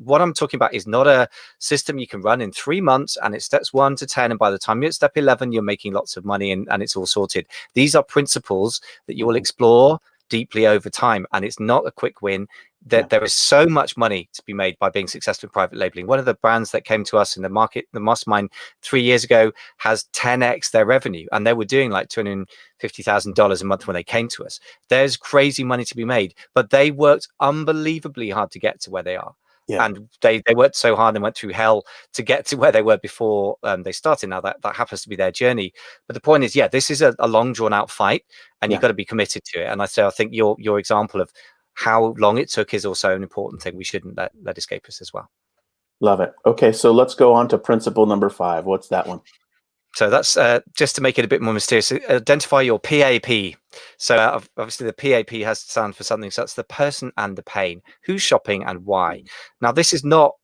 What I'm talking about is not a system you can run in 3 months and it's steps 1 to 10, and by the time you're at step 11 you're making lots of money and it's all sorted. These are principles that you will explore, deeply over time, and it's not a quick win. That there is so much money to be made by being successful in private labeling. One of the brands that came to us in the market, the mastermind 3 years ago, has 10x their revenue, and they were doing like $250,000 a month when they came to us. There's crazy money to be made, but they worked unbelievably hard to get to where they are. Yeah. And they worked so hard and went through hell to get to where they were before they started. Now that happens to be their journey. But the point is, this is a long drawn out fight, and you've got to be committed to it. And I think your example of how long it took is also an important thing we shouldn't let escape us as well. Love it. Okay, so let's go on to principle number 5. What's that one? So that's just to make it a bit more mysterious. Identify your PAP. So obviously the PAP has to stand for something. So that's the person and the pain. Who's shopping and why? Now, this is not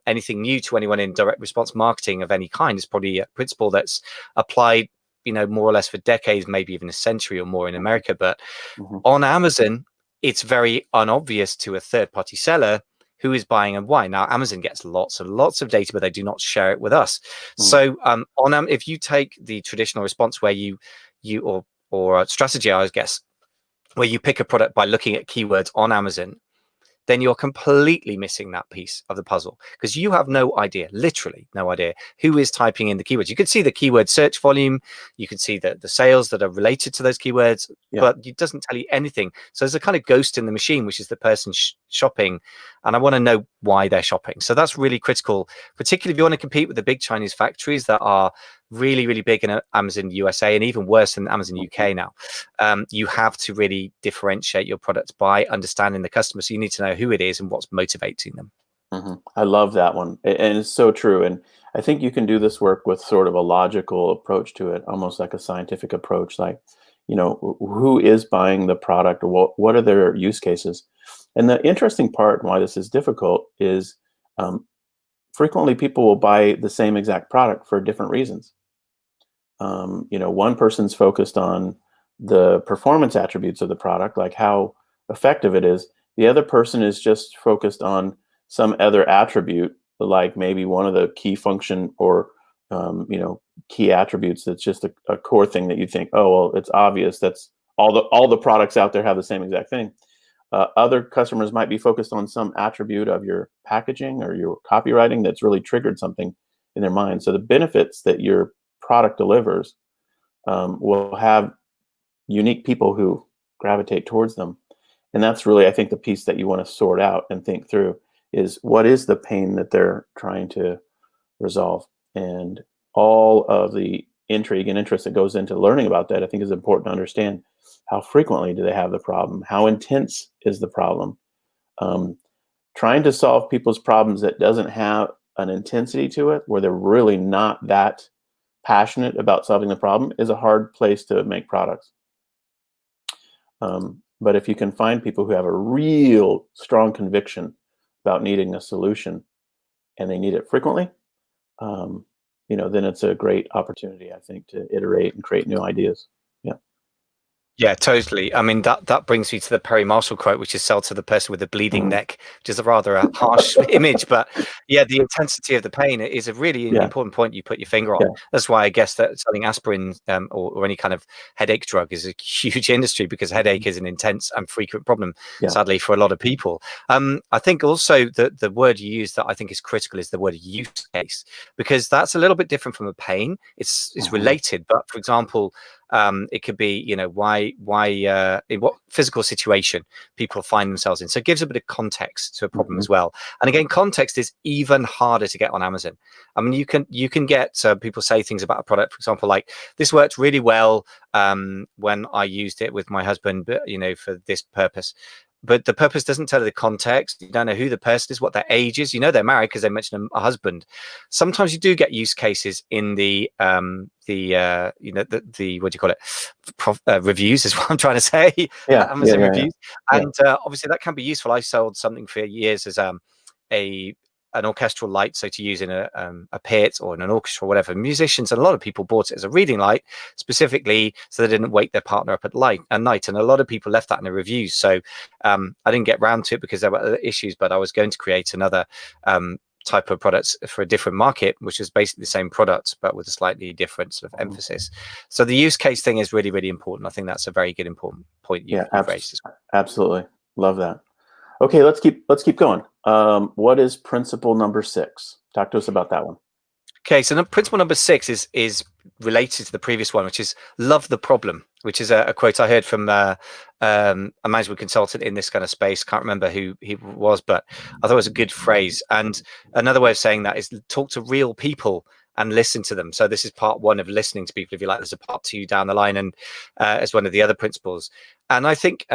anything new to anyone in direct response marketing of any kind. It's probably a principle that's applied, more or less for decades, maybe even a century or more in America. But on Amazon, it's very unobvious to a third-party seller who is buying and why. Now, Amazon gets lots and lots of data, but they do not share it with us. So if you take the traditional response where you or a strategy, I guess, where you pick a product by looking at keywords on Amazon, then you're completely missing that piece of the puzzle, because you have no idea, literally no idea, who is typing in the keywords. You can see the keyword search volume, you can see the sales that are related to those keywords, but it doesn't tell you anything. So there's a kind of ghost in the machine, which is the person shopping, and I want to know why they're shopping. So that's really critical, particularly if you want to compete with the big Chinese factories that are really, really big in Amazon USA, and even worse than Amazon UK now. You have to really differentiate your products by understanding the customer. So you need to know who it is and what's motivating them. I love that one. And it's so true. And I think you can do this work with sort of a logical approach to it, almost like a scientific approach, like, who is buying the product, or what are their use cases? And the interesting part why this is difficult is frequently people will buy the same exact product for different reasons. One person's focused on the performance attributes of the product, like how effective it is. The other person is just focused on some other attribute, like maybe one of the key function or key attributes that's just a core thing that you think, oh, well, it's obvious. That's all the products out there have the same exact thing. Other customers might be focused on some attribute of your packaging or your copywriting that's really triggered something in their mind. So the benefits that your product delivers will have unique people who gravitate towards them. And that's really, I think, the piece that you want to sort out and think through is what is the pain that they're trying to resolve. And all of the intrigue and interest that goes into learning about that, I think, is important to understand. How frequently do they have the problem? How intense is the problem? Trying to solve people's problems that doesn't have an intensity to it, where they're really not that passionate about solving the problem, is a hard place to make products. But if you can find people who have a real strong conviction about needing a solution and they need it frequently, then it's a great opportunity, I think, to iterate and create new ideas. Yeah, totally. I mean, that brings me to the Perry Marshall quote, which is sell to the person with the bleeding neck, which is a rather harsh image. But yeah, the intensity of the pain is a really important point you put your finger on. That's why I guess that selling aspirin or any kind of headache drug is a huge industry, because headache is an intense and frequent problem, sadly, for a lot of people. I think also the word you use that I think is critical is the word use case, because that's a little bit different from a pain. It's related, but for example, it could be, why in what physical situation people find themselves in. So it gives a bit of context to a problem as well. And again, context is even harder to get on Amazon. I mean, you can get people say things about a product, for example, like this worked really well when I used it with my husband, but for this purpose. But the purpose doesn't tell the context. You don't know who the person is, what their age is. They're married because they mentioned a husband. Sometimes you do get use cases in the what do you call it? Reviews is what I'm trying to say. Amazon reviews, and obviously that can be useful. I sold something for years as an orchestral light, so to use in a pit or in an orchestra or whatever. Musicians and a lot of people bought it as a reading light specifically so they didn't wake their partner up at night, and a lot of people left that in the reviews. So I didn't get round to it because there were other issues, but I was going to create another type of products for a different market, which is basically the same product but with a slightly different sort of emphasis. So the use case thing is really, really important. I think that's a very good important point you've raised as well. Absolutely, love that. Okay, let's keep going. What is principle number 6? Talk to us about that one. Okay, so principle number 6 is related to the previous one, which is love the problem, which is a quote I heard from a management consultant in this kind of space. Can't remember who he was, but I thought it was a good phrase. And another way of saying that is talk to real people and listen to them. So this is part 1 of listening to people. If you like, there's a part 2 down the line, and as one of the other principles. And I think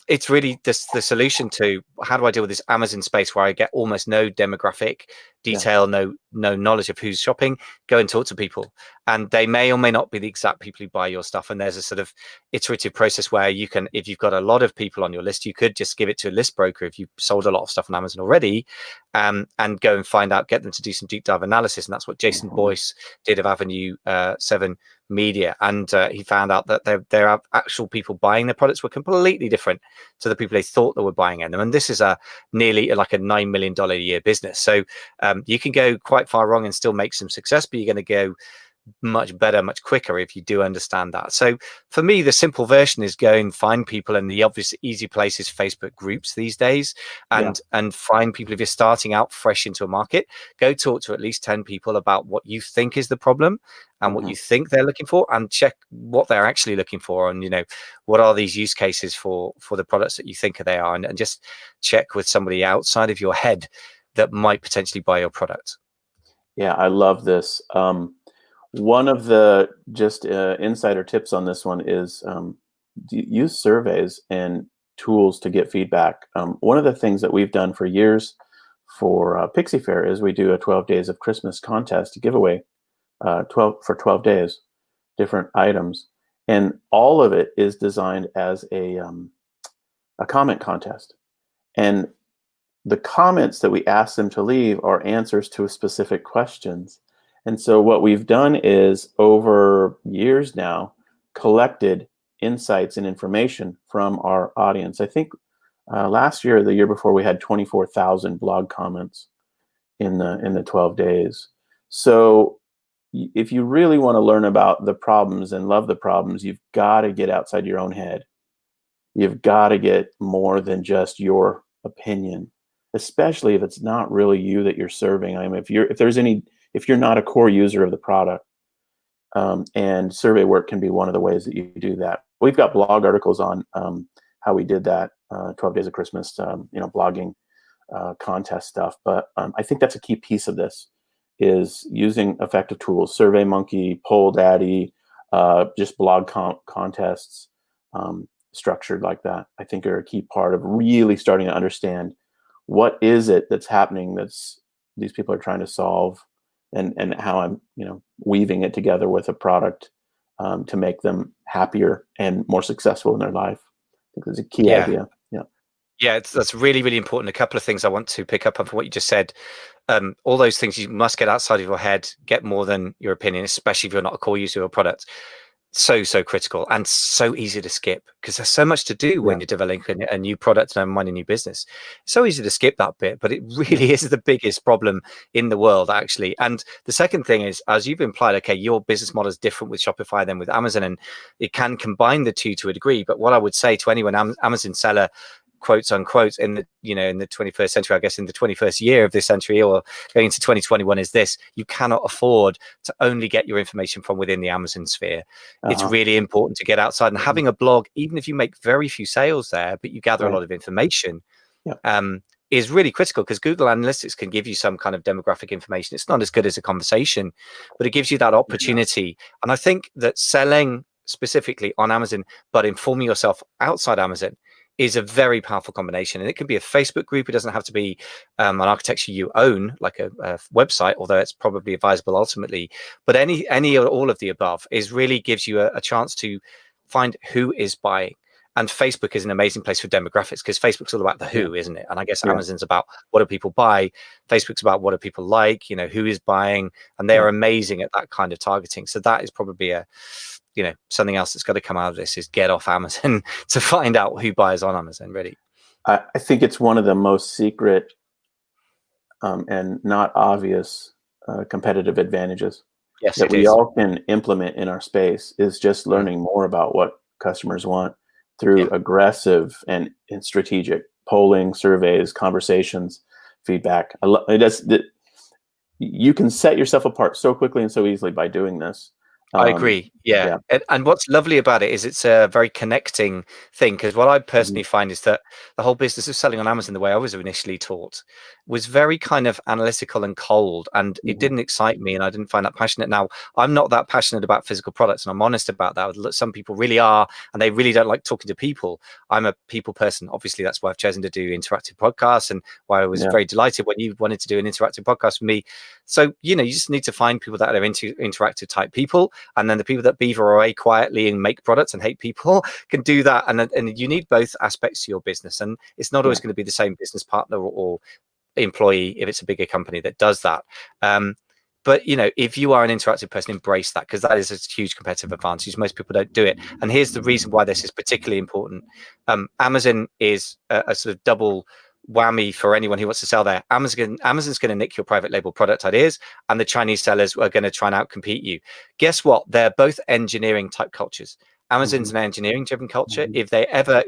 it's really the solution to how do I deal with this Amazon space where I get almost no demographic detail, no knowledge of who's shopping. Go and talk to people, and they may or may not be the exact people who buy your stuff. And there's a sort of iterative process where you can, if you've got a lot of people on your list, you could just give it to a list broker if you've sold a lot of stuff on Amazon already, and go and find out, get them to do some deep dive analysis. And that's what Jason Boyce did of Avenue 7 Media, and he found out that there are actual people buying their products were completely different to the people they thought they were buying in them. And this is nearly like a $9 million a year business. So you can go quite far wrong and still make some success, but you're going to go much better, much quicker if you do understand that. So for me, the simple version is go and find people, and the obvious easy place is Facebook groups these days, and find people. If you're starting out fresh into a market, go talk to at least 10 people about what you think is the problem and what you think they're looking for, and check what they're actually looking for, and what are these use cases for the products that you think they are, and just check with somebody outside of your head that might potentially buy your product. Yeah, I love this. One of the insider tips on this one is use surveys and tools to get feedback. One of the things that we've done for years for Pixie Fair is we do a 12 Days of Christmas contest to give away 12 days, different items. And all of it is designed as a comment contest. And the comments that we ask them to leave are answers to specific questions. And so what we've done is, over years now, collected insights and information from our audience. I think last year or the year before, we had 24,000 blog comments in the 12 days. So if you really want to learn about the problems and love the problems, you've got to get outside your own head. You've got to get more than just your opinion, especially if it's not really you that you're serving. I mean, if you're not a core user of the product, and survey work can be one of the ways that you do that. We've got blog articles on how we did that 12 Days of Christmas, blogging contest stuff. But I think that's a key piece of this, is using effective tools, SurveyMonkey, Poll Daddy, just blog contests structured like that, I think are a key part of really starting to understand what is it that's happening these people are trying to solve, and how I'm weaving it together with a product to make them happier and more successful in their life. I think that's a key idea. Yeah, that's really, really important. A couple of things I want to pick up on from what you just said. All those things, you must get outside of your head, get more than your opinion, especially if you're not a core user of a product. So critical, and so easy to skip, because there's so much to do when you're developing a new product and minding a new business. It's so easy to skip that bit, but it really is the biggest problem in the world, actually. And the second thing is, as you've implied, okay, your business model is different with Shopify than with Amazon, and it can combine the two to a degree. But what I would say to anyone Amazon seller, quotes unquote, in the in the 21st century, I guess in the 21st year of this century, or going into 2021, is this: you cannot afford to only get your information from within the Amazon sphere. It's really important to get outside, and having a blog, even if you make very few sales there, but you gather a lot of information, is really critical, because Google Analytics can give you some kind of demographic information. It's not as good as a conversation, but it gives you that opportunity. And I think that selling specifically on Amazon, but informing yourself outside Amazon, is a very powerful combination. And it can be a Facebook group. It doesn't have to be an architecture you own, like a website, although it's probably advisable ultimately. But any or all of the above really gives you a chance to find who is buying. And Facebook is an amazing place for demographics, because Facebook's all about the who, isn't it? And I guess Amazon's about what do people buy. Facebook's about what do people like, who is buying. And they're amazing at that kind of targeting. So that is probably something else that's got to come out of this, is get off Amazon to find out who buys on Amazon, really. I think it's one of the most secret and not obvious competitive advantages Yes, that it we is. all can implement in our space is just learning more about what customers want through aggressive and strategic polling, surveys, conversations, feedback. You can set yourself apart so quickly and so easily by doing this. I agree. Yeah. And what's lovely about it is it's a very connecting thing, because what I personally find is that the whole business of selling on Amazon, the way I was initially taught, was very kind of analytical and cold, and it didn't excite me, and I didn't find that passionate. Now, I'm not that passionate about physical products, and I'm honest about that. Some people really are, and they really don't like talking to people. I'm a people person. Obviously, that's why I've chosen to do interactive podcasts, and why I was very delighted when you wanted to do an interactive podcast with me. So, you just need to find people that are into interactive type people. And then the people that beaver away quietly and make products and hate people can do that. And you need both aspects to your business. And it's not always going to be the same business partner or employee if it's a bigger company that does that. But if you are an interactive person, embrace that, because that is a huge competitive advantage. Most people don't do it. And here's the reason why this is particularly important. Amazon is a sort of double whammy for anyone who wants to sell there. Amazon's going to nick your private label product ideas, and the Chinese sellers are going to try and outcompete you. Guess what? They're both engineering type cultures. Amazon's an engineering driven culture. If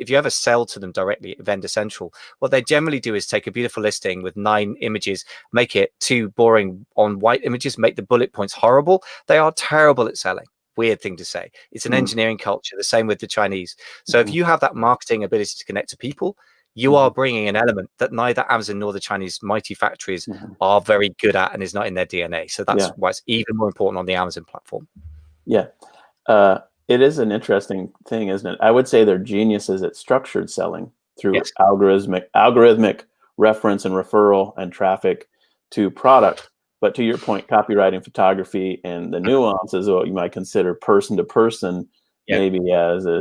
you ever sell to them directly at Vendor Central, what they generally do is take a beautiful listing with 9 images, make it 2 boring on white images, make the bullet points horrible. They are terrible at selling. Weird thing to say. It's an engineering culture, the same with the Chinese. So if you have that marketing ability to connect to people, you are bringing an element that neither Amazon nor the Chinese mighty factories are very good at, and is not in their DNA. So that's why it's even more important on the Amazon platform. Yeah. It is an interesting thing, isn't it? I would say they're geniuses at structured selling through algorithmic reference and referral and traffic to product. But to your point, copywriting, photography, and the nuances of what you might consider person to person, maybe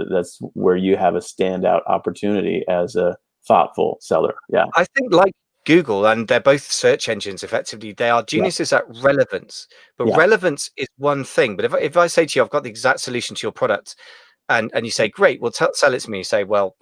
that's where you have a standout opportunity as a thoughtful seller. Yeah. I think like Google, and they're both search engines effectively, they are geniuses at relevance. But relevance is one thing. But if I say to you, I've got the exact solution to your product, and you say, great, well, sell it to me. You say, well,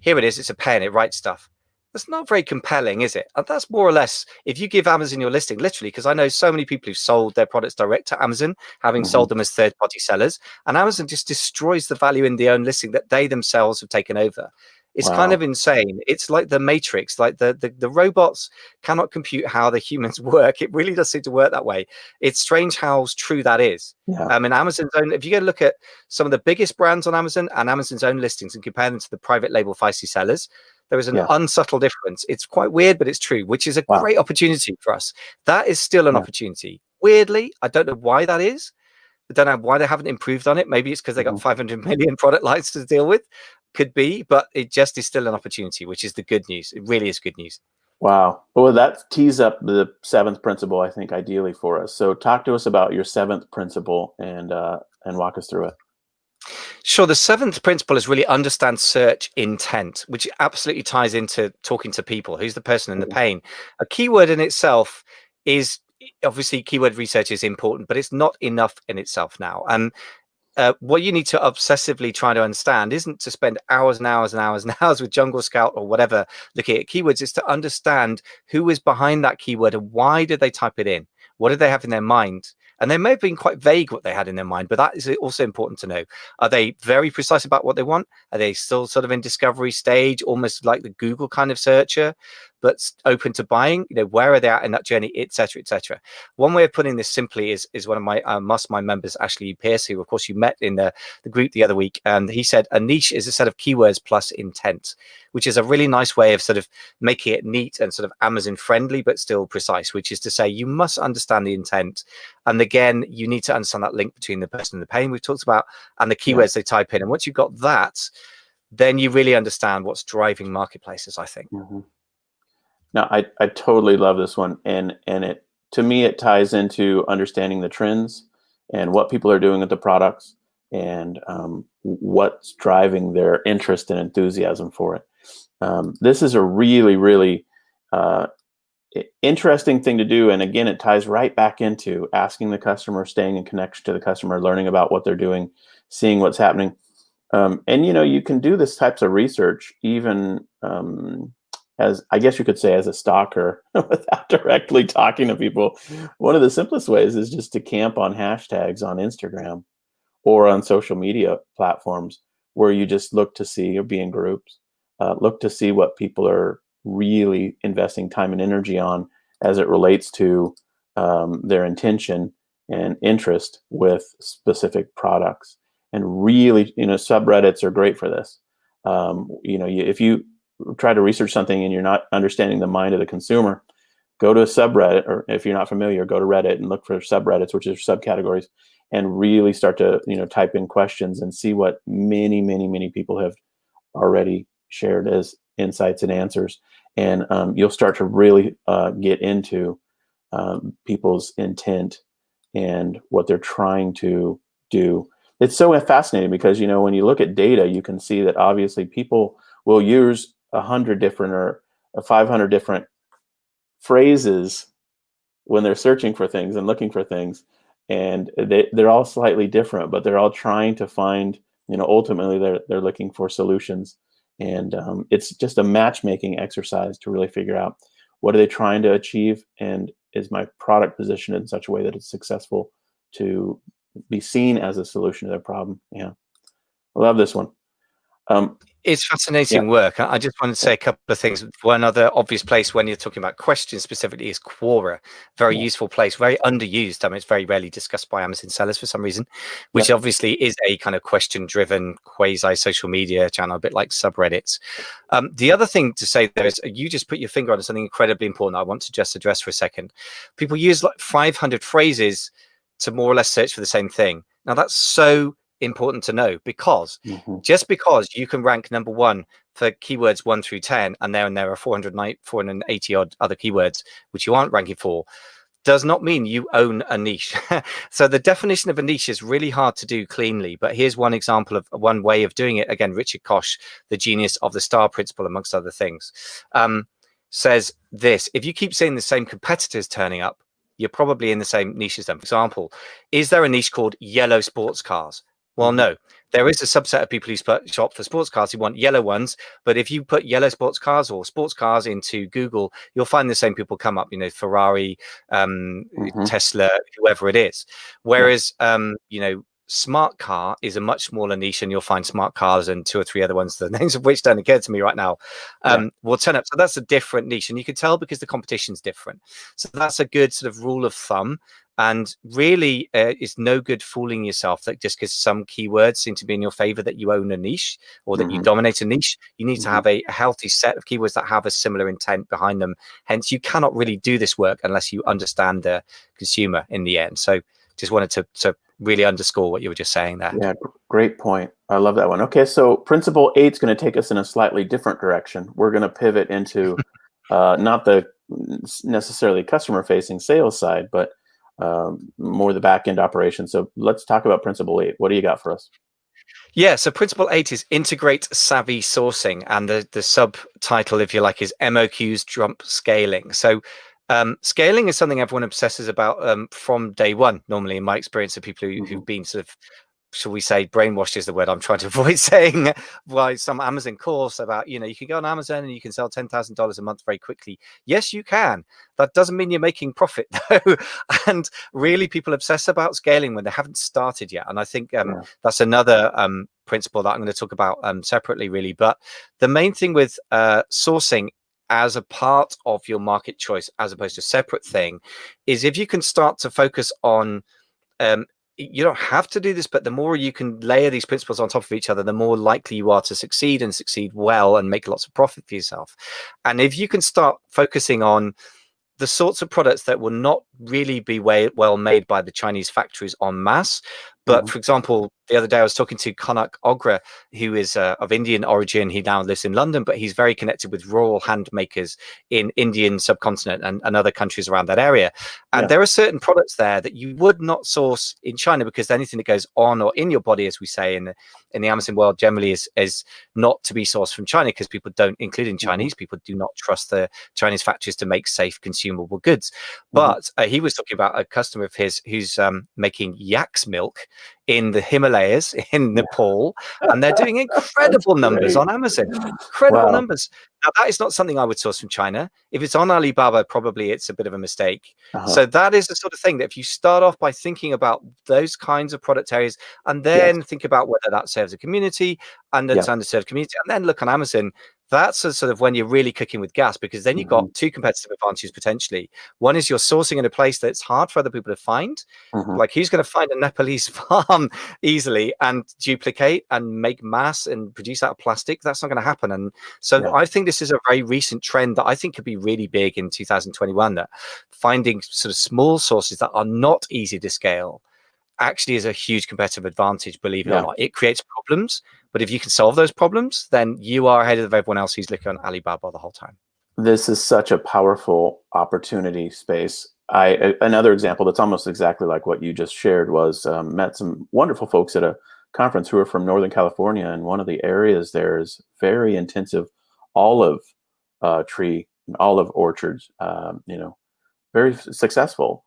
here it is. It's a pen. It writes stuff. That's not very compelling, is it? And that's more or less, if you give Amazon your listing, literally, because I know so many people who've sold their products direct to Amazon, having sold them as third-party sellers, and Amazon just destroys the value in the own listing that they themselves have taken over. It's kind of insane. It's like the Matrix, like the robots cannot compute how the humans work. It really does seem to work that way. It's strange how true that is. In Amazon's own, if you go look at some of the biggest brands on Amazon and Amazon's own listings and compare them to the private label feisty sellers, there is an unsubtle difference. It's quite weird, but it's true, which is a great opportunity for us. That is still an opportunity. Weirdly, I don't know why that is. I don't know why they haven't improved on it. Maybe it's because they got 500 million product lines to deal with. Could be, but it just is still an opportunity, which is the good news. It really is good news. Wow. Well, that tees up the 7th principle, I think, ideally for us. So talk to us about your 7th principle and walk us through it. Sure. The 7th principle is really understand search intent, which absolutely ties into talking to people. Who's the person in the pain? A keyword in itself is obviously keyword research is important, but it's not enough in itself now. And what you need to obsessively try to understand isn't to spend hours and hours and hours and hours with Jungle Scout or whatever looking at keywords. Is to understand who is behind that keyword and why did they type it in? What did they have in their mind? And they may have been quite vague what they had in their mind, but that is also important to know. Are they very precise about what they want? Are they still sort of in discovery stage, almost like the Google kind of searcher, but open to buying? Where are they at in that journey, et cetera, et cetera. One way of putting this simply is one of my mastermind members, Ashley Pierce, who of course you met in the group the other week. And he said a niche is a set of keywords plus intent, which is a really nice way of sort of making it neat and sort of Amazon friendly, but still precise, which is to say you must understand the intent. And again, you need to understand that link between the person and the pain we've talked about and the keywords they type in. And once you've got that, then you really understand what's driving marketplaces, I think. No, I totally love this one. And it, to me, it ties into understanding the trends and what people are doing with the products and what's driving their interest and enthusiasm for it. This is a really, really interesting thing to do. And again, it ties right back into asking the customer, staying in connection to the customer, learning about what they're doing, seeing what's happening. And, you can do this types of research even as I guess you could say as a stalker without directly talking to people, one of the simplest ways is just to camp on hashtags on Instagram or on social media platforms where you just look to see or be in groups, look to see what people are really investing time and energy on as it relates to their intention and interest with specific products. And really, subreddits are great for this. If you try to research something and you're not understanding the mind of the consumer, go to a subreddit, or if you're not familiar, go to Reddit and look for subreddits, which are subcategories, and really start to type in questions and see what many people have already shared as insights and answers. And you'll start to really get into people's intent and what they're trying to do. It's so fascinating because when you look at data, you can see that obviously people will use 100 different or 500 different phrases when they're searching for things and looking for things, and they're all slightly different, but they're all trying to find, ultimately they're looking for solutions. And it's just a matchmaking exercise to really figure out what are they trying to achieve, and is my product positioned in such a way that it's successful to be seen as a solution to their problem. Yeah, I love this one. It's fascinating work. I just want to say a couple of things. One other obvious place when you're talking about questions specifically is Quora. Very useful place, very underused. I mean, it's very rarely discussed by Amazon sellers for some reason, which obviously is a kind of question-driven quasi social media channel, a bit like subreddits. The other thing to say there is, you just put your finger on something incredibly important I want to just address for a second. People use like 500 phrases to more or less search for the same thing. Now, that's so important to know, because just because you can rank number one for keywords 1 through 10, and there are 480 odd other keywords which you aren't ranking for, does not mean you own a niche. So the definition of a niche is really hard to do cleanly, but here's one example of one way of doing it. Again, Richard Koch, the genius of the STAR principle, amongst other things, says this: if you keep seeing the same competitors turning up, you're probably in the same niche as them. For example, is there a niche called yellow sports cars? Well, no. There is a subset of people who shop for sports cars who want yellow ones, but if you put yellow sports cars or sports cars into Google, you'll find the same people come up, Ferrari, Tesla, whoever it is. Whereas, smart car is a much smaller niche, and you'll find smart cars and 2 or 3 other ones, the names of which don't occur to me right now, will turn up. So that's a different niche, and you can tell because the competition's different. So that's a good sort of rule of thumb. And really, it's no good fooling yourself that just because some keywords seem to be in your favor that you own a niche, or that you dominate a niche. You need to have a healthy set of keywords that have a similar intent behind them. Hence, you cannot really do this work unless you understand the consumer in the end. So just wanted to really underscore what you were just saying there. Yeah, great point. I love that one. Okay, so principle 8 is going to take us in a slightly different direction. We're going to pivot into not the necessarily customer-facing sales side, but more the back-end operation. So let's talk about principle 8. What do you got for us? Yeah, so principle 8 is integrate savvy sourcing, and the subtitle, if you like, is MOQs trump scaling. So scaling is something everyone obsesses about from day one, normally, in my experience, of people who've been sort of, shall we say, brainwashed is the word I'm trying to avoid saying, by some Amazon course about, you can go on Amazon and you can sell $10,000 a month very quickly. Yes, you can. That doesn't mean you're making profit, though. And really, people obsess about scaling when they haven't started yet. And I think that's another principle that I'm going to talk about separately, really. But the main thing with sourcing as a part of your market choice, as opposed to a separate thing, is if you can start to focus on you don't have to do this, but the more you can layer these principles on top of each other, the more likely you are to succeed, and succeed well, and make lots of profit for yourself. And if you can start focusing on the sorts of products that will not really be well made by the Chinese factories en masse, but for example, the other day I was talking to Kanak Ogra, who is of Indian origin. He now lives in London, but he's very connected with rural hand makers in Indian subcontinent and other countries around that area. And there are certain products there that you would not source in China, because anything that goes on or in your body, as we say in the Amazon world, generally is not to be sourced from China, because people don't, including Chinese people, do not trust the Chinese factories to make safe, consumable goods. But he was talking about a customer of his who's making yak's milk in the Himalayas in Nepal, and they're doing incredible numbers on Amazon. Incredible numbers. Now, that is not something I would source from China. If it's on Alibaba, probably it's a bit of a mistake. So that is the sort of thing that if you start off by thinking about those kinds of product areas, and then think about whether that serves a community and it's underserved community, and then look on Amazon, that's a sort of when you're really cooking with gas, because then you've got two competitive advantages potentially. One is you're sourcing in a place that's hard for other people to find. Like, who's going to find a Nepalese farm easily and duplicate and make mass and produce out of plastic? That's not going to happen. And so I think this is a very recent trend that I think could be really big in 2021, that finding sort of small sources that are not easy to scale actually is a huge competitive advantage, believe it or not. It creates problems, but if you can solve those problems, then you are ahead of everyone else who's looking on Alibaba the whole time. This is such a powerful opportunity space. Another example that's almost exactly like what you just shared was met some wonderful folks at a conference who are from Northern California, and one of the areas there is very intensive olive tree and olive orchards, very successful.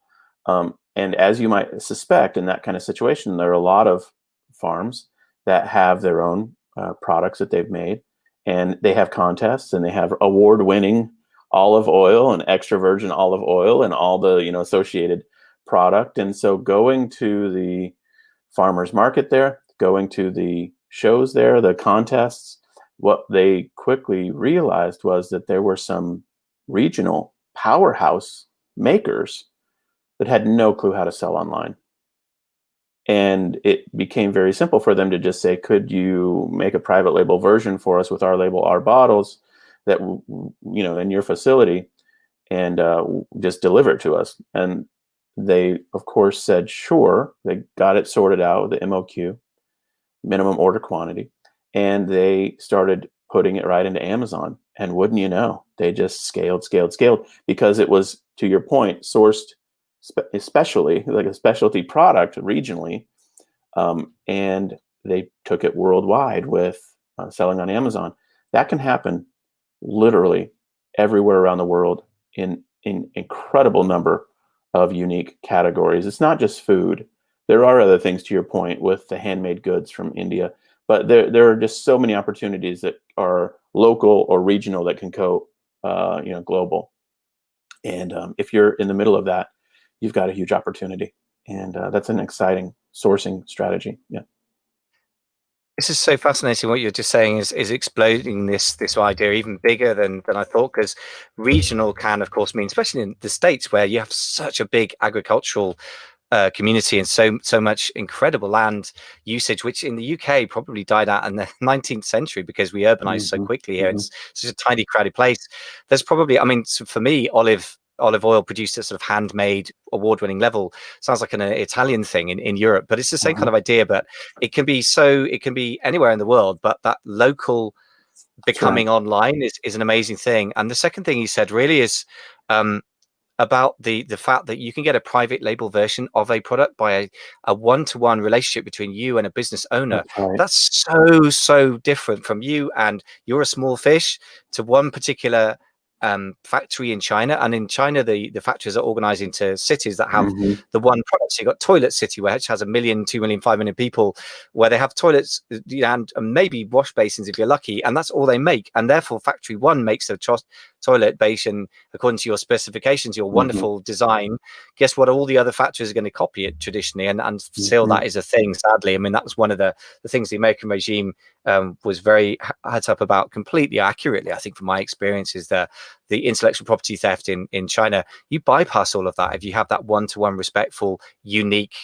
And as you might suspect, in that kind of situation, there are a lot of farms that have their own products that they've made, and they have contests, and they have award-winning olive oil and extra virgin olive oil and all the associated product. And so going to the farmers market there, going to the shows there, the contests, what they quickly realized was that there were some regional powerhouse makers that had no clue how to sell online. And it became very simple for them to just say, could you make a private label version for us with our label, our bottles, that, in your facility, and just deliver it to us? And they, of course, said, sure. They got it sorted out with the MOQ, minimum order quantity, and they started putting it right into Amazon. And wouldn't you know, they just scaled, because it was, to your point, sourced especially like a specialty product regionally, and they took it worldwide with selling on Amazon. That can happen literally everywhere around the world in incredible number of unique categories. It's not just food. There are other things, to your point, with the handmade goods from India, but there are just so many opportunities that are local or regional that can go global. And if you're in the middle of that, you've got a huge opportunity, and that's an exciting sourcing strategy. Yeah. This is so fascinating. What you're just saying is exploding this idea even bigger than I thought, because regional can, of course, mean, especially in the States where you have such a big agricultural community and so much incredible land usage, which in the UK probably died out in the 19th century because we urbanized so quickly here. It's such a tiny, crowded place. There's probably, for me, olive oil produced at sort of handmade, award-winning level sounds like an Italian thing in Europe, but it's the same kind of idea. But it can be anywhere in the world, but that local becoming online is an amazing thing. And the second thing you said really is about the fact that you can get a private label version of a product by a one-to-one relationship between you and a business owner. That's so different from you and you're a small fish to one particular factory in China. And in China, the factories are organized into cities that have the one product. So you've got Toilet City, which has 1 million, 2 million, 5 million people, where they have toilets and maybe wash basins if you're lucky, and that's all they make. And therefore, factory one makes the toilet basin according to your specifications, your wonderful design. Guess what? All the other factories are going to copy it traditionally, and still that is a thing, sadly. I mean, that was one of the things the American regime was very heads up about, completely accurately, I think, from my experience, is the intellectual property theft in China. You bypass all of that if you have that one-to-one respectful, unique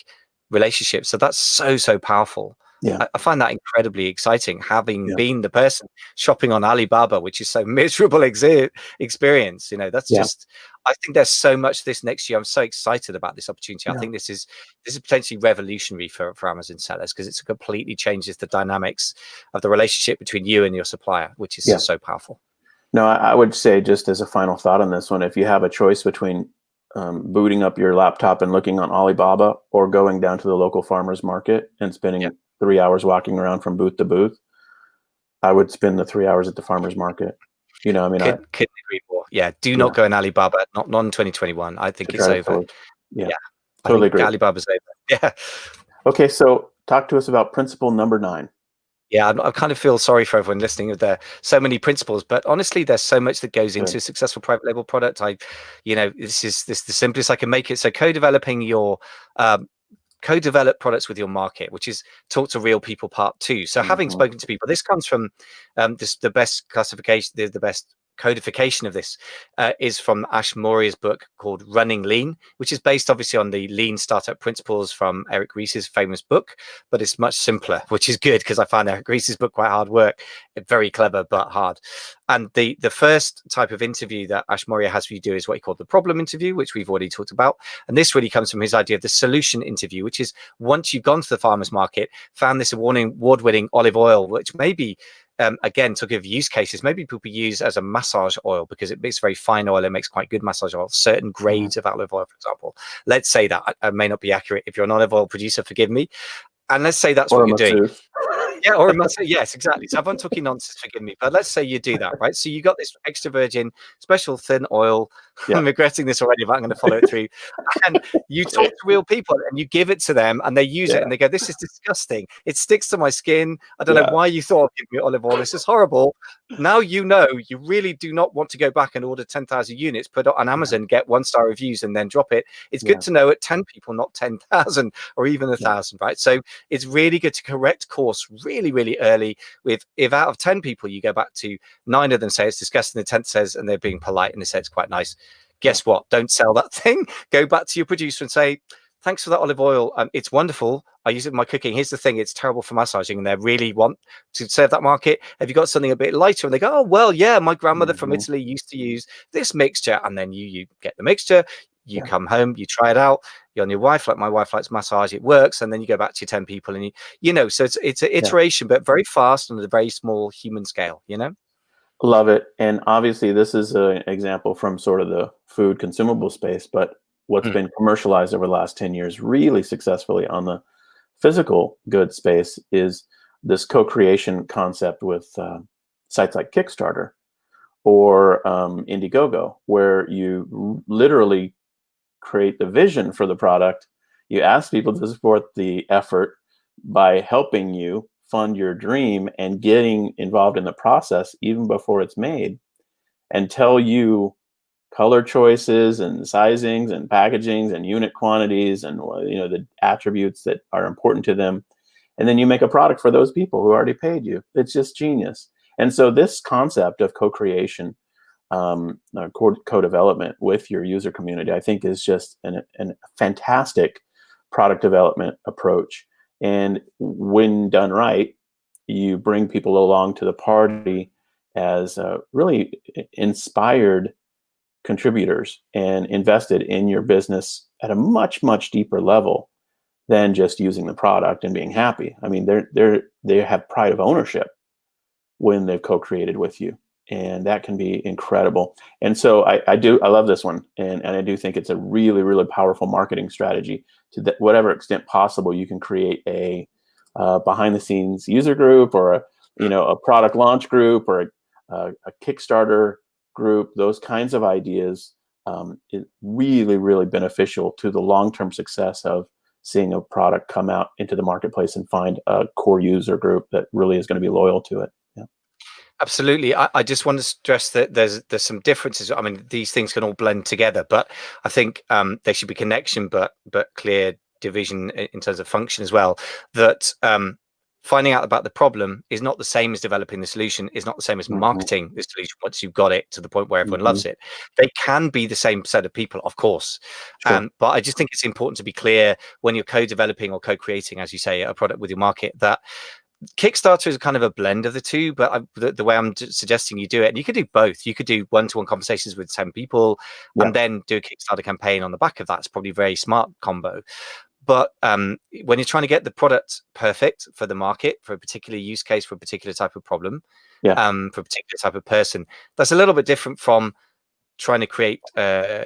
relationship. So that's so powerful. Yeah, I find that incredibly exciting, having been the person shopping on Alibaba, which is so miserable experience. That's just, I think there's so much this next year. I'm so excited about this opportunity. I think this is potentially revolutionary for Amazon sellers, because it completely changes the dynamics of the relationship between you and your supplier, which is so powerful. No, I would say, just as a final thought on this one, if you have a choice between booting up your laptop and looking on Alibaba or going down to the local farmer's market and spending 3 hours walking around from booth to booth, I would spend the 3 hours at the farmer's market. Couldn't agree more. Yeah, do not go in Alibaba, not in 2021. I think it's over. Yeah, totally agree. Alibaba's over. Yeah. Okay, so talk to us about principle number 9. Yeah, I kind of feel sorry for everyone listening. There are so many principles, but honestly, there's so much that goes into a successful private label product. This is the simplest I can make it. So co-developing your co-develop products with your market, which is talk to real people part 2. So having spoken to people, this comes from the best classification, the best codification of this is from Ash Maurya's book called Running Lean, which is based obviously on the lean startup principles from Eric Ries's famous book, but it's much simpler, which is good because I found Eric Ries's book quite hard work, very clever but hard. And the first type of interview that Ash Maurya has for you do is what he called the problem interview, which we've already talked about. And this really comes from his idea of the solution interview, which is once you've gone to the farmer's market, found this award-winning olive oil, which maybe again, to give use cases, maybe people use as a massage oil because it makes very fine oil. It makes quite good massage oil, certain grades of olive oil, for example. Let's say that I may not be accurate. If you're an olive oil producer, forgive me. And let's say that's what you're doing. Yeah, or yes, exactly. So if I'm talking nonsense, forgive me. But let's say you do that, right? So you got this extra virgin, special thin oil. Yeah. I'm regretting this already, but I'm going to follow it through. And you talk to real people and you give it to them and they use it and they go, this is disgusting. It sticks to my skin. I don't know why you thought of giving me olive oil. This is horrible. Now you know you really do not want to go back and order 10,000 units, put it on Amazon, get 1-star reviews and then drop it. It's good to know at 10 people, not 10,000 or even 1,000, right? So it's really good to correct course really, really early. If out of 10 people you go back to 9 of them say it's disgusting, the 10th says, and they're being polite and they say it's quite nice. Guess what? Don't sell that thing. Go back to your producer and say, thanks for that olive oil. It's wonderful. I use it in my cooking. Here's the thing. It's terrible for massaging. And they really want to serve that market. Have you got something a bit lighter? And they go, oh, well, yeah, my grandmother from Italy used to use this mixture. And then you get the mixture. You come home, you try it out. You're on your wife, like my wife likes massage. It works. And then you go back to your 10 people and so it's an iteration, but very fast on a very small human scale, Love it. And obviously this is an example from sort of the food consumable space, but what's been commercialized over the last 10 years really successfully on the physical goods space is this co-creation concept with sites like Kickstarter or Indiegogo, where you literally create the vision for the product. You ask people to support the effort by helping you fund your dream and getting involved in the process even before it's made, and tell you color choices and sizings and packagings and unit quantities and the attributes that are important to them, and then you make a product for those people who already paid you. It's just genius. And so this concept of co-creation, co-development with your user community, I think is just a fantastic product development approach. And when done right, you bring people along to the party as really inspired contributors and invested in your business at a much, much deeper level than just using the product and being happy. I mean, they have pride of ownership when they've co-created with you, and that can be incredible. And so I love this one, and I do think it's a really, really powerful marketing strategy. To whatever extent possible, you can create a behind-the-scenes user group, or a product launch group, or a Kickstarter group. Those kinds of ideas is really, really beneficial to the long-term success of seeing a product come out into the marketplace and find a core user group that really is going to be loyal to it. Absolutely. I just want to stress that there's some differences. I mean, these things can all blend together, but I think there should be connection, but clear division in terms of function as well. That finding out about the problem is not the same as developing the solution, is not the same as marketing the solution once you've got it to the point where everyone loves it. They can be the same set of people, of course. But I just think it's important to be clear when you're co-developing or co-creating, as you say, a product with your market, that Kickstarter is kind of a blend of the two, but the way I'm suggesting you do it, and you could do both. You could do one-to-one conversations with 10 people and then do a Kickstarter campaign on the back of that. It's probably a very smart combo. But when you're trying to get the product perfect for the market, for a particular use case, for a particular type of problem, for a particular type of person, that's a little bit different from trying to create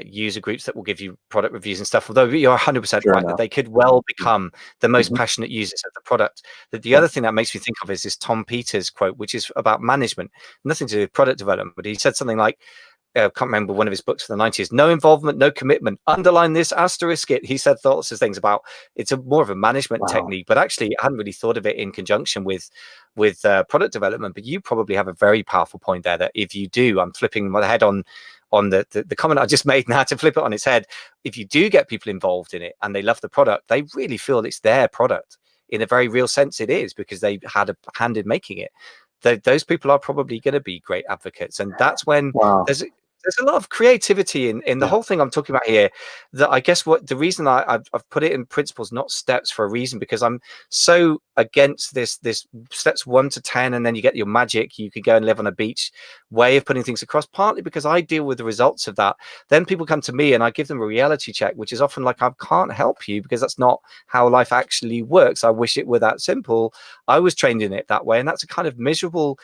user groups that will give you product reviews and stuff. Although you're 100% right that they could well become the most passionate users of the product. The other thing that makes me think of is this Tom Peters quote, which is about management, nothing to do with product development. But he said something like, can't remember one of his books from the 90s, no involvement, no commitment, underline this, asterisk it. He said lots of things about it's more of a management technique, but actually I hadn't really thought of it in conjunction with product development. But you probably have a very powerful point there, that if you do, I'm flipping my head on the comment I just made now to flip it on its head. If you do get people involved in it and they love the product, they really feel it's their product. In a very real sense, it is, because they had a hand in making it. Those people are probably going to be great advocates, and that's when there's a lot of creativity in the whole thing I'm talking about here. That I guess what the reason I've put it in principles, not steps, for a reason, because I'm so against this steps 1 to 10, and then you get your magic, you could go and live on a beach way of putting things across, partly because I deal with the results of that. Then people come to me and I give them a reality check, which is often like, I can't help you because that's not how life actually works. I wish it were that simple. I was trained in it that way, and that's a kind of miserable,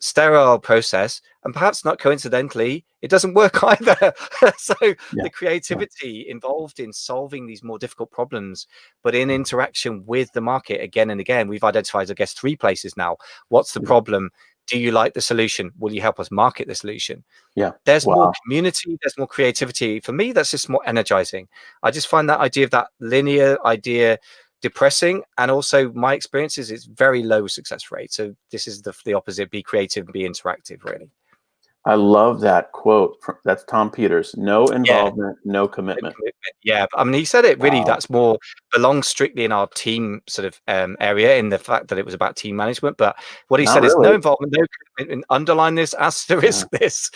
sterile process, and perhaps not coincidentally it doesn't work either. So the creativity involved in solving these more difficult problems, but in interaction with the market again and again. We've identified, I guess, 3 places now. What's the problem? Do you like the solution? Will you help us market the solution? There's more community, there's more creativity. For me, that's just more energizing. I just find that idea of that linear idea depressing, and also my experience is it's very low success rate. So this is the opposite: be creative and be interactive, really. I love that quote. That's Tom Peters. No involvement, no commitment. Yeah, I mean, he said it really. That's more belongs strictly in our team sort of area, in the fact that it was about team management. But what he said is no involvement, no commitment. Underline this, asterisk this.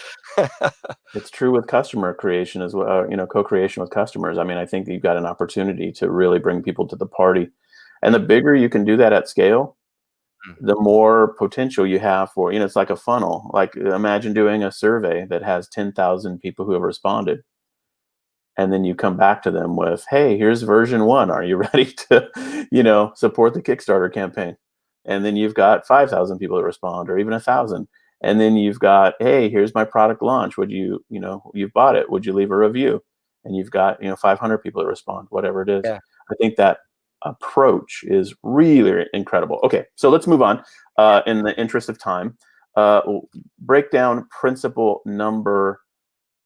It's true with customer creation as well. Co-creation with customers. I mean, I think you've got an opportunity to really bring people to the party, and the bigger you can do that at scale, the more potential you have for, it's like a funnel. Like, imagine doing a survey that has 10,000 people who have responded. And then you come back to them with, hey, here's version 1. Are you ready to, support the Kickstarter campaign? And then you've got 5,000 people that respond, or even 1,000. And then you've got, hey, here's my product launch. Would you, you've bought it. Would you leave a review? And you've got, 500 people that respond, whatever it is. I think that approach is really incredible. Okay, so let's move on. In the interest of time, we'll break down principle number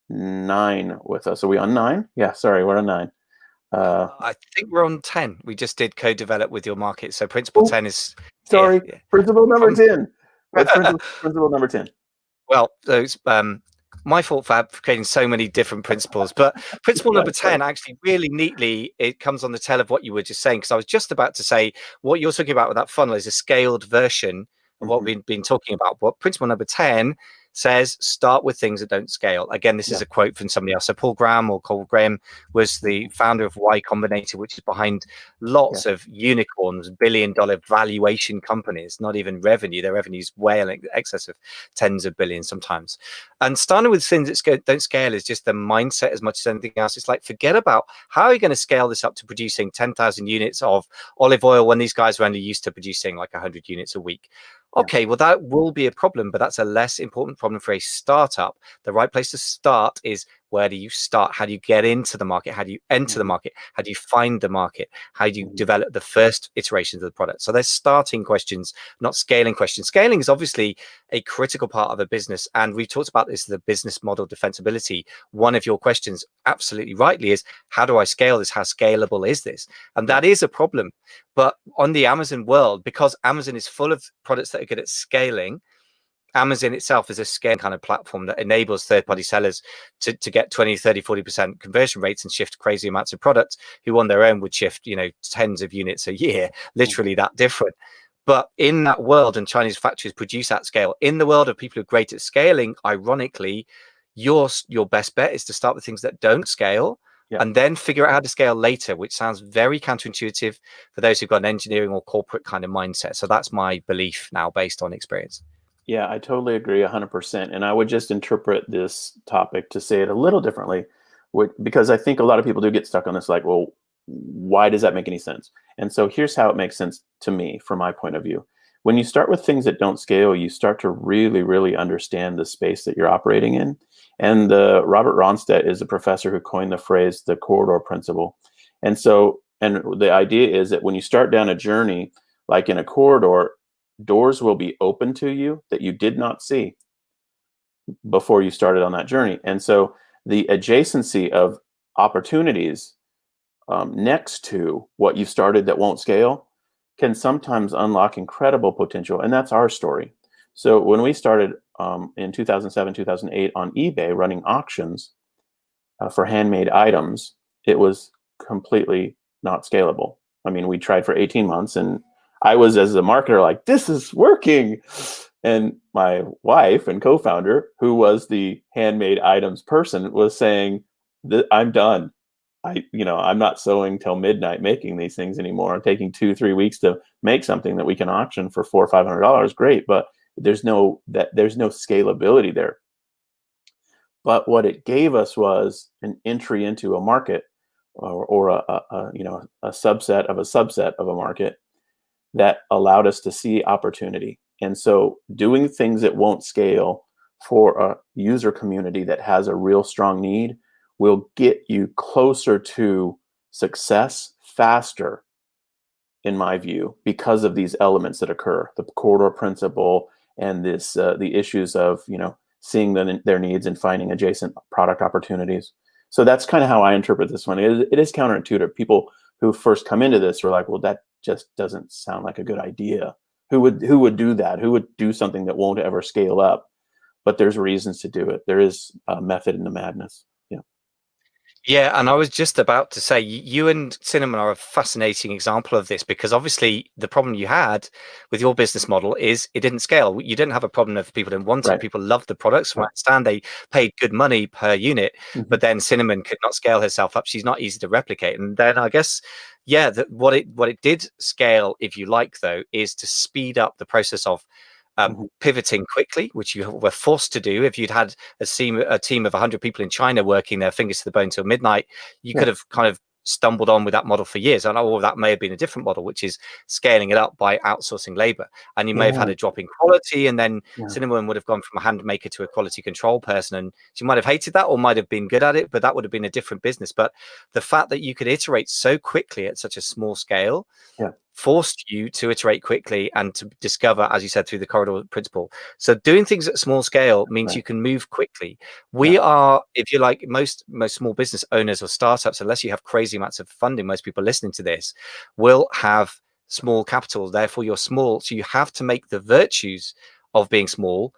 9 with us. Are we on 9? Yeah, sorry, we're on 9. I think we're on 10. We just did co-develop with your market. So principle 10 is sorry. Principle number 10. What's principle number 10? Well, those my fault for creating so many different principles, but principle number 10 actually really neatly, it comes on the tail of what you were just saying, because I was just about to say what you're talking about with that funnel is a scaled version of what we've been talking about. But principle number 10 says start with things that don't scale. Again, this is a quote from somebody else. So Paul Graham was the founder of Y Combinator, which is behind lots of unicorns, billion-dollar valuation companies, not even revenue. Their revenue's way in excess of tens of billions sometimes. And starting with things that don't scale is just the mindset as much as anything else. It's like, forget about how are you going to scale this up to producing 10,000 units of olive oil when these guys were only used to producing like 100 units a week. Okay, well, that will be a problem, but that's a less important problem for a startup. The right place to start is, where do you start? How do you get into the market? How do you enter the market? How do you find the market? How do you develop the first iterations of the product? So there's starting questions, not scaling questions. Scaling is obviously a critical part of a business. And we've talked about this, the business model defensibility. One of your questions, absolutely rightly, is how do I scale this? How scalable is this? And that is a problem. But on the Amazon world, because Amazon is full of products that are good at scaling, Amazon itself is a scale kind of platform that enables third-party sellers to get 20, 30, 40% conversion rates and shift crazy amounts of products, who on their own would shift, tens of units a year, literally that different. But in that world, and Chinese factories produce at scale, in the world of people who are great at scaling, ironically, your best bet is to start with things that don't scale, and then figure out how to scale later, which sounds very counterintuitive for those who've got an engineering or corporate kind of mindset. So that's my belief now, based on experience. Yeah, I totally agree 100%. And I would just interpret this topic to say it a little differently, because I think a lot of people do get stuck on this, like, well, why does that make any sense? And so here's how it makes sense to me from my point of view. When you start with things that don't scale, you start to really, really understand the space that you're operating in. And Robert Ronstadt is a professor who coined the phrase, the corridor principle. And the idea is that when you start down a journey, like in a corridor, doors will be open to you that you did not see. before you started on that journey. And so the adjacency of opportunities next to what you started that won't scale can sometimes unlock incredible potential. And that's our story. So when we started in 2007, 2008 on eBay running auctions for handmade items, it was completely not scalable. I mean, we tried for 18 months and I was, as a marketer, like, this is working. And my wife and co-founder, who was the handmade items person, was saying, I'm done. I'm not sewing till midnight making these things anymore. I'm taking 2-3 weeks to make something that we can auction for $400 or $500. Great, but there's no scalability there. But what it gave us was an entry into a market, or a subset of a market that allowed us to see opportunity. And so doing things that won't scale for a user community that has a real strong need will get you closer to success faster, in my view, because of these elements that occur, the corridor principle and the issues of seeing their needs and finding adjacent product opportunities. So that's kind of how I interpret this one. It is counterintuitive. People who first come into this are like, well, that just doesn't sound like a good idea. Who would do that? Who would do something that won't ever scale up? But there's reasons to do it. There is a method in the madness. Yeah, and I was just about to say, you and Cinnamon are a fascinating example of this, because obviously the problem you had with your business model is it didn't scale. You didn't have a problem if people didn't want it. Right. People loved the products. From what I understand, they paid good money per unit, but then Cinnamon could not scale herself up. She's not easy to replicate. And then I guess, yeah, what it did scale, if you like, though, is to speed up the process of pivoting quickly, which you were forced to do. If you'd had a team of 100 people in China working their fingers to the bone till midnight, you could have kind of stumbled on with that model for years. And or that may have been a different model, which is scaling it up by outsourcing labor. And you may have had a drop in quality, and then Cinnamon would have gone from a hand maker to a quality control person, and she might have hated that or might have been good at it, but that would have been a different business. But the fact that you could iterate so quickly at such a small scale forced you to iterate quickly and to discover, as you said, through the corridor principle. So doing things at small scale means you can move quickly. We are, if you like, most small business owners or startups, unless you have crazy amounts of funding, most people listening to this will have small capital. Therefore, you're small. So you have to make the virtues of being small.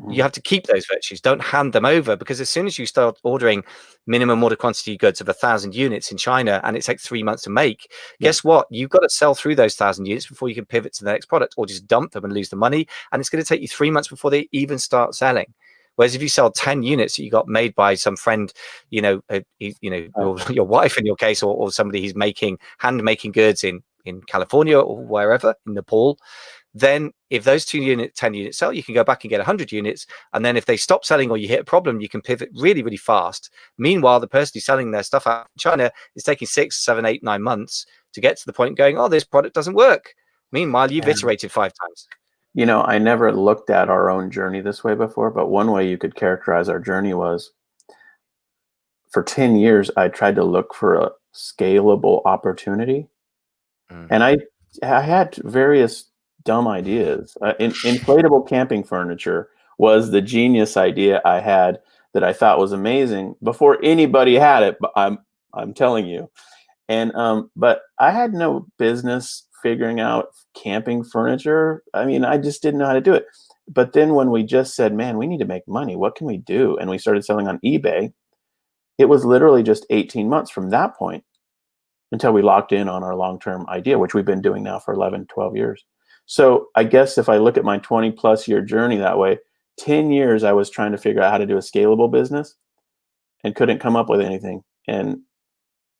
You have to keep those virtues. Don't hand them over, because as soon as you start ordering minimum order quantity goods of 1,000 units in China and it takes 3 months to make, guess what? You've got to sell through those 1,000 units before you can pivot to the next product, or just dump them and lose the money. And it's going to take you 3 months before they even start selling. Whereas if you sell 10 units that you got made by some friend, your wife in your case, or somebody who's hand making goods in California or wherever, in Nepal, then if those 10 units sell, you can go back and get 100 units. And then if they stop selling or you hit a problem, you can pivot really, really fast. Meanwhile, the person who's selling their stuff out in China is taking 6, 7, 8, 9 months to get to the point going, oh, this product doesn't work. Meanwhile, you've iterated 5 times. I never looked at our own journey this way before, but one way you could characterize our journey was, for 10 years, I tried to look for a scalable opportunity. And I had various dumb ideas. Inflatable camping furniture was the genius idea I had that I thought was amazing before anybody had it. But I'm telling you, and but I had no business figuring out camping furniture. I mean, I just didn't know how to do it. But then when we just said, man, we need to make money, what can we do? And we started selling on eBay. It was literally just 18 months from that point until we locked in on our long-term idea, which we've been doing now for 11, 12 years. So I guess if I look at my 20 plus year journey that way, 10 years I was trying to figure out how to do a scalable business and couldn't come up with anything. And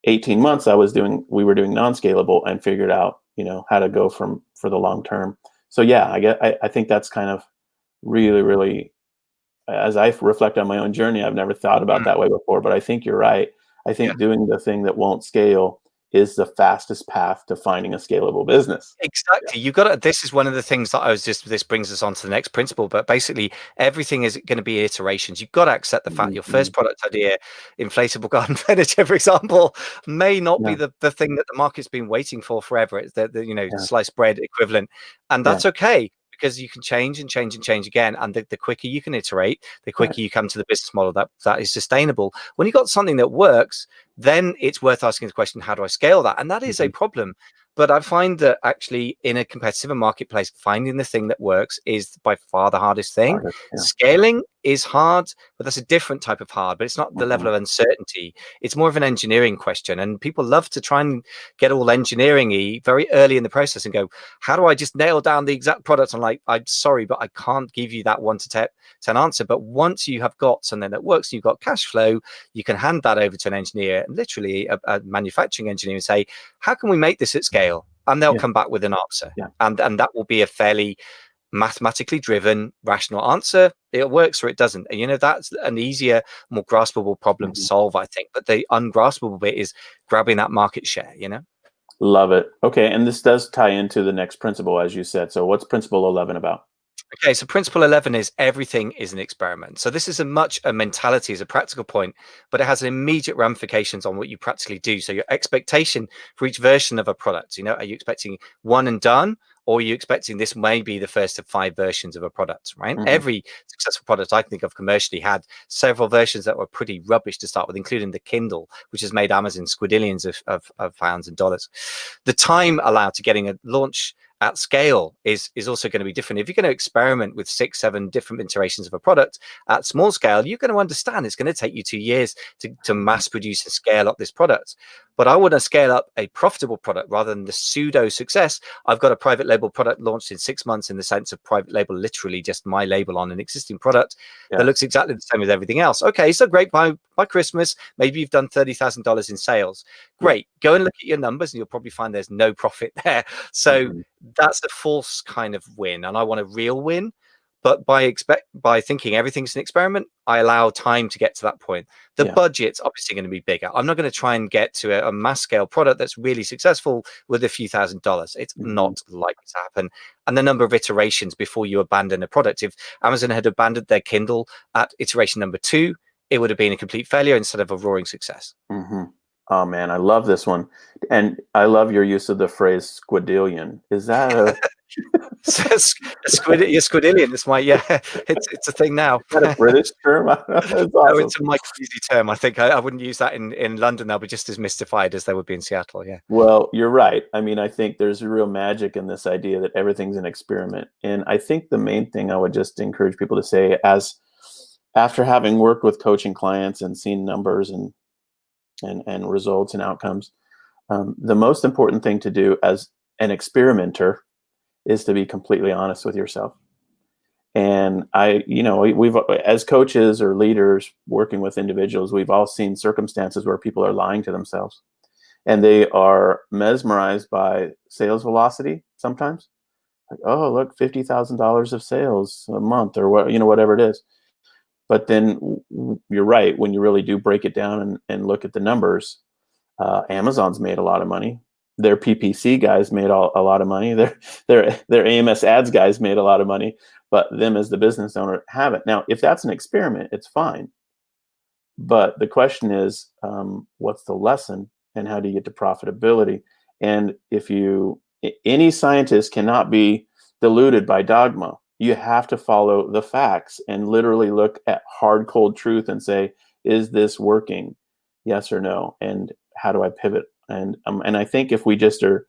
18 months we were doing non-scalable and figured out, how to go for the long term. So yeah, I think that's kind of really, really, as I reflect on my own journey, I've never thought about that way before, but I think you're right. I think doing the thing that won't scale is the fastest path to finding a scalable business. Exactly. You got to, this is one of the things that this brings us on to the next principle, but basically everything is going to be iterations. You've got to accept the fact your first product idea, inflatable garden furniture, for example, may not be the thing that the market's been waiting for forever. It's the sliced bread equivalent. And that's okay, because you can change and change and change again. And the quicker you can iterate, the quicker you come to the business model that is sustainable. When you've got something that works, then it's worth asking the question, how do I scale that? And that is a problem. But I find that actually in a competitive marketplace, finding the thing that works is by far the hardest thing. Scaling is hard, but that's a different type of hard, but it's not the level of uncertainty. It's more of an engineering question. And people love to try and get all engineering-y very early in the process and go, how do I just nail down the exact product? I'm like, I'm sorry, but I can't give you that 1 to 10 answer. But once you have got something that works, you've got cash flow, you can hand that over to an engineer, literally a manufacturing engineer, and say, how can we make this at scale? And they'll come back with an answer. And that will be a fairly mathematically driven, rational answer. It works or it doesn't. And, that's an easier, more graspable problem to solve, I think. But the ungraspable bit is grabbing that market share, Love it. Okay. And this does tie into the next principle, as you said. So what's principle 11 about? Okay, so principle 11 is everything is an experiment. So this is a mentality, as a practical point, but it has immediate ramifications on what you practically do. So your expectation for each version of a product, are you expecting one and done? Or are you expecting this may be the first of 5 versions of a product, right? Every successful product I can think of commercially had several versions that were pretty rubbish to start with, including the Kindle, which has made Amazon squadillions of pounds and dollars. The time allowed to getting a launch at scale is also going to be different. If you're going to experiment with 6, 7 different iterations of a product at small scale, you're going to understand it's going to take you 2 years to mass produce and scale up this product. But I want to scale up a profitable product rather than the pseudo success. I've got a private label product launched in 6 months, in the sense of private label, literally just my label on an existing product that looks exactly the same as everything else. Okay, so great. By Christmas, maybe you've done $30,000 in sales. Great. Go and look at your numbers and you'll probably find there's no profit there. So that's a false kind of win. And I want a real win. But by thinking everything's an experiment, I allow time to get to that point. The budget's obviously going to be bigger. I'm not going to try and get to a mass scale product that's really successful with a few $1,000s. It's not likely to happen. And the number of iterations before you abandon a product. If Amazon had abandoned their Kindle at iteration number 2, it would have been a complete failure instead of a roaring success. Oh man, I love this one. And I love your use of the phrase squadillion. Is that a squadillion? It's my it's a thing now. Is that a British term? That's awesome. No, it's a Mike Easy term. I think I wouldn't use that in London. They'll be just as mystified as they would be in Seattle. Yeah. Well, you're right. I mean, I think there's a real magic in this idea that everything's an experiment. And I think the main thing I would just encourage people to say, as after having worked with coaching clients and seen numbers and results and outcomes, the most important thing to do as an experimenter is to be completely honest with yourself. And we've, as coaches or leaders working with individuals, we've all seen circumstances where people are lying to themselves, and they are mesmerized by sales velocity sometimes. Like, oh, look, $50,000 of sales a month, or whatever it is. But then you're right, when you really do break it down and look at the numbers, Amazon's made a lot of money. Their PPC guys made a lot of money. Their AMS ads guys made a lot of money, but them as the business owner haven't. Now, if that's an experiment, it's fine. But the question is, what's the lesson and how do you get to profitability? And any scientist cannot be deluded by dogma. You have to follow the facts and literally look at hard, cold truth and say, is this working? Yes or no? And how do I pivot? And I think if we just are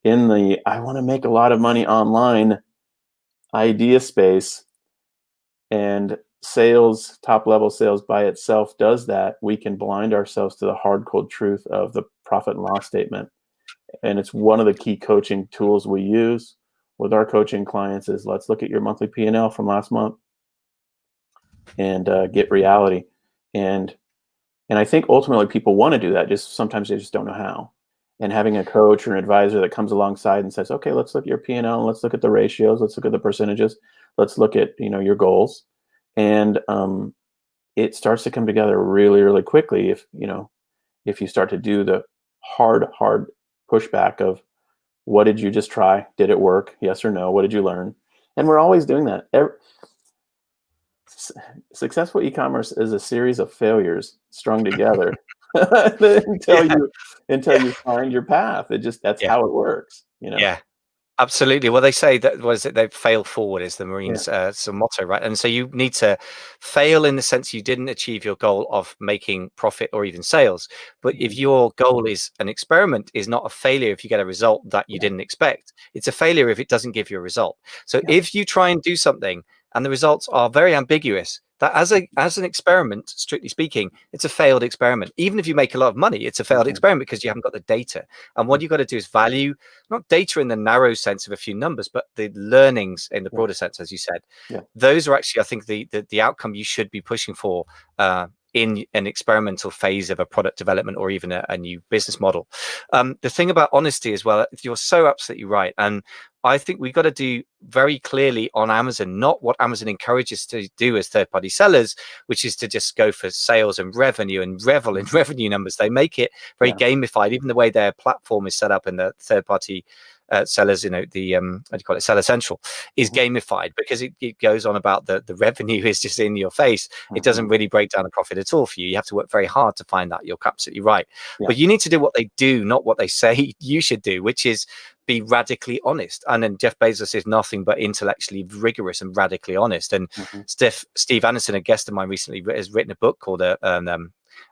in the, I want to make a lot of money online idea space, and sales, top level sales by itself does that, we can blind ourselves to the hard, cold truth of the profit and loss statement. And it's one of the key coaching tools we use with our coaching clients is, let's look at your monthly P&L from last month and get reality. And I think ultimately people want to do that. Just sometimes they just don't know how. And having a coach or an advisor that comes alongside and says, okay, let's look at your P&L, and let's look at the ratios, let's look at the percentages, let's look at your goals, and it starts to come together really, really quickly if you start to do the hard pushback of, what did you just try? Did it work? Yes or no? What did you learn? And we're always doing that. Successful e-commerce is a series of failures strung together until you find your path. That's how it works. Yeah. Absolutely. Well, they say that was it. They fail forward is the Yeah. Marines' sort of motto, right? And so you need to fail in the sense you didn't achieve your goal of making profit or even sales. But if Mhm. your goal is an experiment, is not a failure if you get a result that you Yeah. didn't expect. It's a failure if it doesn't give you a result. So Yeah. if you try and do something and the results are very ambiguous, that as an experiment, strictly speaking, it's a failed experiment. Even if you make a lot of money, it's a failed Mhm. experiment because you haven't got the data. And what Mhm. you've got to do is value not data in the narrow sense of a few numbers, but the learnings in the Yeah. broader sense, as you said. Yeah. Those are actually, I think, the outcome you should be pushing for in an experimental phase of a product development or even a new business model. The thing about honesty as well, you're so absolutely right. And I think we've got to do very clearly on Amazon, not what Amazon encourages to do as third-party sellers, which is to just go for sales and revenue and revel in revenue numbers. They make it very Yeah. gamified, even the way their platform is set up in the third-party sellers, the what do you call it, Seller Central, is Mhm. gamified because it goes on about the revenue is just in your face. It doesn't Mhm. really break down the profit at all for you. You have to work very hard to find that. You're absolutely right. Yeah. But you need to do what they do, not what they say you should do, which is be radically honest. And then Jeff Bezos is nothing but intellectually rigorous and radically honest. And Mhm. Steve Anderson, a guest of mine recently, has written a book called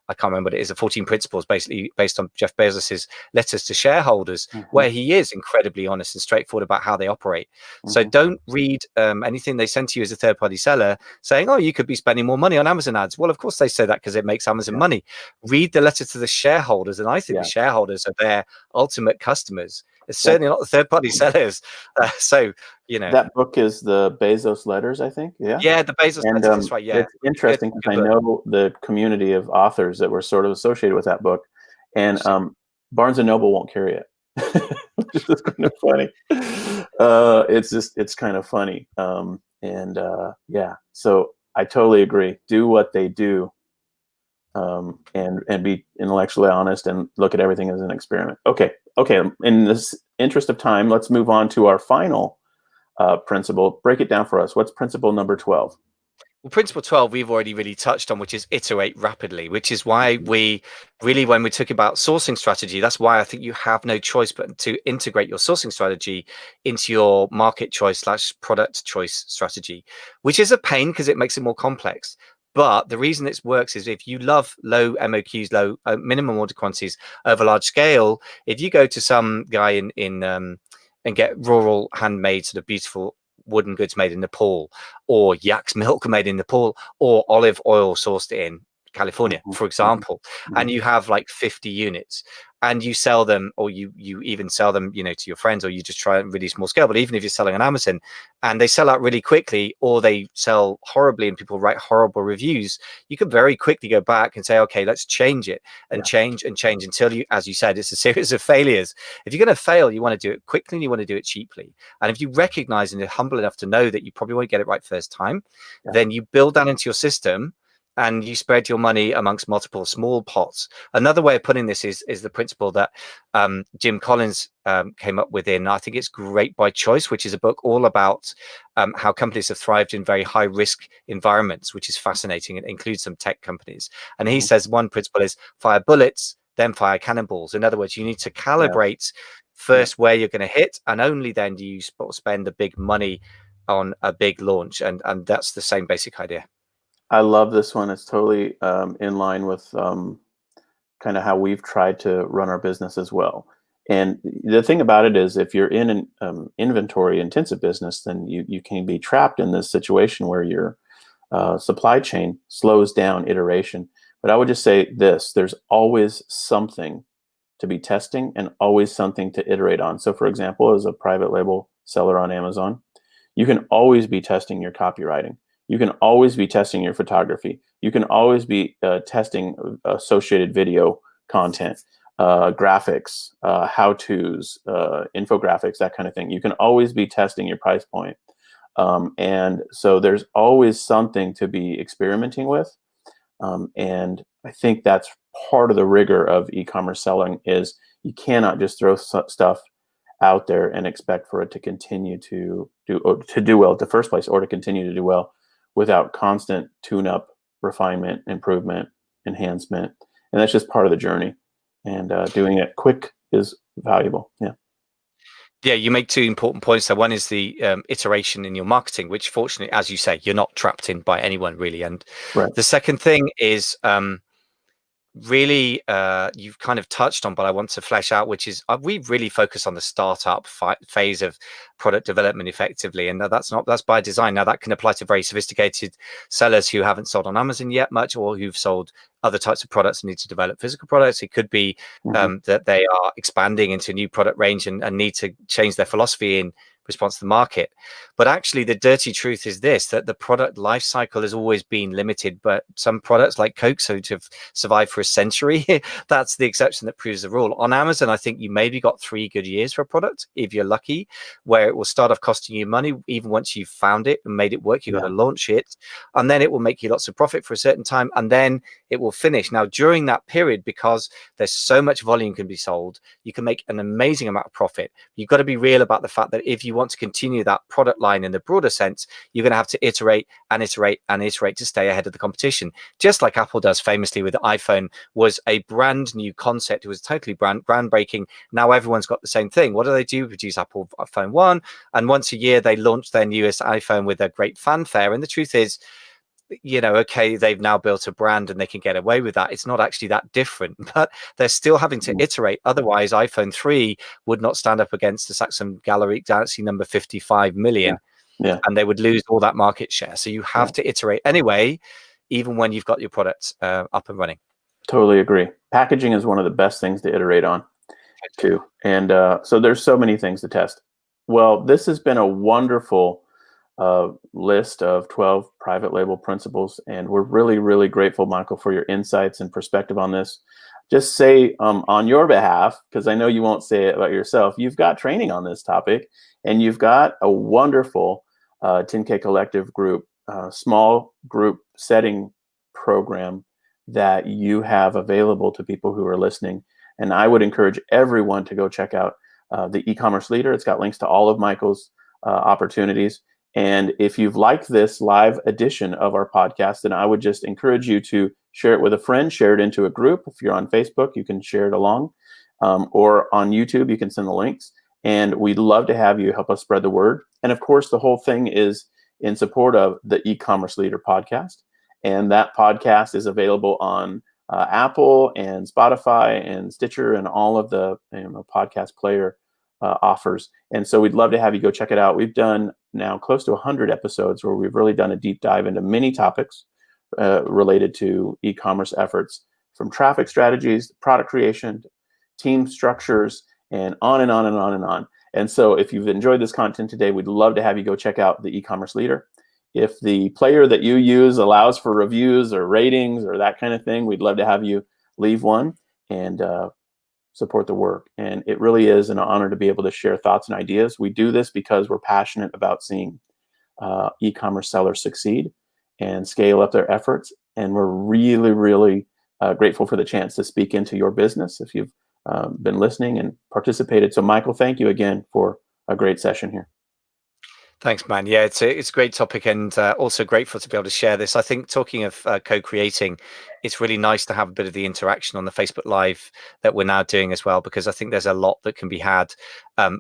I can't remember what it is, 14 Principles, basically based on Jeff Bezos's letters to shareholders, Mhm. where he is incredibly honest and straightforward about how they operate. So Mhm. don't read anything they send to you as a third party seller saying, oh, you could be spending more money on Amazon ads. Well, of course they say that because it makes Amazon Yeah. money. Read the letter to the shareholders. And I think the Yeah. shareholders are their ultimate customers. It's That certainly not the third party sellers. So, that book is the Bezos letters, I think. Yeah. yeah, the Bezos And letters. That's right. Yeah. it's Good, interesting because good I book. know the community of authors that were sort of associated with that book, and Interesting. Barnes and Noble won't carry it, which is kind of funny. It's kind of funny, yeah. So I totally agree. Do what they do, and be intellectually honest and look at everything as an experiment. Okay, okay. In this interest of time, let's move on to our final principle. Break it down for us. What's principle number 12? Well, principle 12, we've already really touched on, which is iterate rapidly, which is why we really, when we talk about sourcing strategy, that's why I think you have no choice but to integrate your sourcing strategy into your market choice slash product choice strategy, which is a pain because it makes it more complex. But the reason it works is if you love low MOQs, low minimum order quantities over large scale, if you go to some guy in and get rural handmade sort of beautiful wooden goods made in Nepal, or yak's milk made in Nepal, or olive oil sourced in California, Mhm, for mhm, example, and mhm. you have like 50 units and you sell them, or you even sell them, to your friends, or you just try and really small scale. But even if you're selling on Amazon and they sell out really quickly, or they sell horribly and people write horrible reviews, you can very quickly go back and say, okay, let's change it and Yeah, change and change until you, as you said, it's a series of failures. If you're going to fail, you want to do it quickly and you want to do it cheaply. And if you recognize and you're humble enough to know that you probably won't get it right first time, yeah. then you build that into your system and you spread your money amongst multiple small pots. Another way of putting this is the principle that Jim Collins came up with I think it's Great by Choice, which is a book all about how companies have thrived in very high risk environments, which is fascinating. It includes some tech companies. And he Mhm. says one principle is fire bullets, then fire cannonballs. In other words, you need to Yeah, calibrate yeah. first where you're going to hit, and only then do you spend the big money on a big launch. And that's the same basic idea. I love this one. It's totally in line with kind of how we've tried to run our business as well. And the thing about it is, if you're in an inventory intensive business, then you can be trapped in this situation where your supply chain slows down iteration. But I would just say this: there's always something to be testing and always something to iterate on. So, for example, as a private label seller on Amazon, you can always be testing your copywriting. You can always be testing your photography. You can always be testing associated video content, graphics, how-tos, infographics, that kind of thing. You can always be testing your price point. And so there's always something to be experimenting with. And I think that's part of the rigor of e-commerce selling is you cannot just throw stuff out there and expect for it to continue to do well at the first place, or to continue to do well without constant tune-up, refinement, improvement, enhancement. And that's just part of the journey. And doing it quick is valuable. Yeah. Yeah, you make two important points there. One is the iteration in your marketing, which fortunately, as you say, you're not trapped in by anyone really. And the second thing is really you've kind of touched on, but I want to flesh out, which is we really focus on the startup phase of product development effectively, and that's by design. Now that can apply to very sophisticated sellers who haven't sold on Amazon yet much, or who've sold other types of products and need to develop physical products. It could be that they are expanding into a new product range and need to change their philosophy in response to the market. But actually the dirty truth is this, that the product life cycle has always been limited, but some products like Coke, so to have survived for a century, that's the exception that proves the rule. On Amazon, I think you maybe got 3 good years for a product, if you're lucky, where it will start off costing you money. Even once you've found it and made it work, you've got to launch it, and then it will make you lots of profit for a certain time, and then it will finish. Now during that period, because there's so much volume can be sold, you can make an amazing amount of profit. You've got to be real about the fact that if you want to continue that product line in the broader sense, you're going to have to iterate and iterate and iterate to stay ahead of the competition. Just like Apple does famously with the iPhone, was a brand new concept. It was totally groundbreaking. Now everyone's got the same thing. What do? Produce Apple iPhone 1, and once a year they launch their newest iPhone with a great fanfare. And the truth is, okay, they've now built a brand and they can get away with that. It's not actually that different, but they're still having to iterate. Otherwise, iPhone 3 would not stand up against the Samsung Galaxy number 55 million, and they would lose all that market share. So you have to iterate anyway, even when you've got your products up and running. Totally agree. Packaging is one of the best things to iterate on, too. And so there's so many things to test. Well, this has been a wonderful list of 12 private label principles, and we're really, really grateful, Michael, for your insights and perspective on this. Just say on your behalf, because I know you won't say it about yourself, you've got training on this topic, and you've got a wonderful 10K Collective group, small group setting program that you have available to people who are listening. And I would encourage everyone to go check out the e-commerce leader. It's got links to all of Michael's opportunities. And if you've liked this live edition of our podcast, then I would just encourage you to share it with a friend, share it into a group. If you're on Facebook, you can share it along, or on YouTube, you can send the links. And we'd love to have you help us spread the word. And of course, the whole thing is in support of the e-commerce leader podcast. And that podcast is available on Apple and Spotify and Stitcher and all of the podcast player offers. And so we'd love to have you go check it out. We've done now close to 100 episodes where we've really done a deep dive into many topics related to e-commerce efforts, from traffic strategies, product creation, team structures, and on and on and on and on. And so if you've enjoyed this content today, we'd love to have you go check out the e-commerce leader. If the player that you use allows for reviews or ratings or that kind of thing, we'd love to have you leave one and support the work. And it really is an honor to be able to share thoughts and ideas. We do this because we're passionate about seeing e-commerce sellers succeed and scale up their efforts. And we're really, really grateful for the chance to speak into your business if you've been listening and participated. So Michael, thank you again for a great session here. Thanks, man. Yeah, it's a great topic, and also grateful to be able to share this. I think, talking of co-creating, it's really nice to have a bit of the interaction on the Facebook Live that we're now doing as well, because I think there's a lot that can be had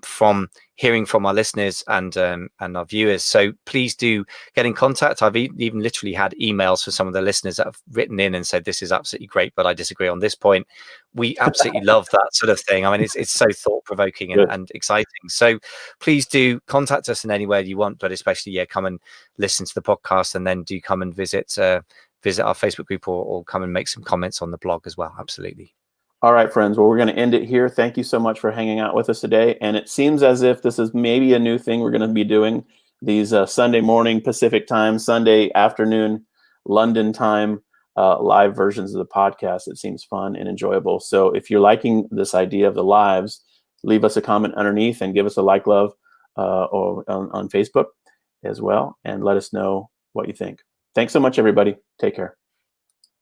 from hearing from our listeners and our viewers. So please do get in contact. I've even literally had emails for some of the listeners that have written in and said, this is absolutely great, but I disagree on this point. We absolutely love that sort of thing. I mean, it's so thought-provoking and exciting. So please do contact us in any way you want, but especially, come and listen to the podcast, and then do come and visit our Facebook group, or come and make some comments on the blog as well. Absolutely. All right, friends. Well, we're going to end it here. Thank you so much for hanging out with us today. And it seems as if this is maybe a new thing we're going to be doing, these Sunday morning Pacific time, Sunday afternoon London time live versions of the podcast. It seems fun and enjoyable. So if you're liking this idea of the lives, leave us a comment underneath and give us a like, love, or on Facebook as well, and let us know what you think. Thanks so much, everybody. Take care.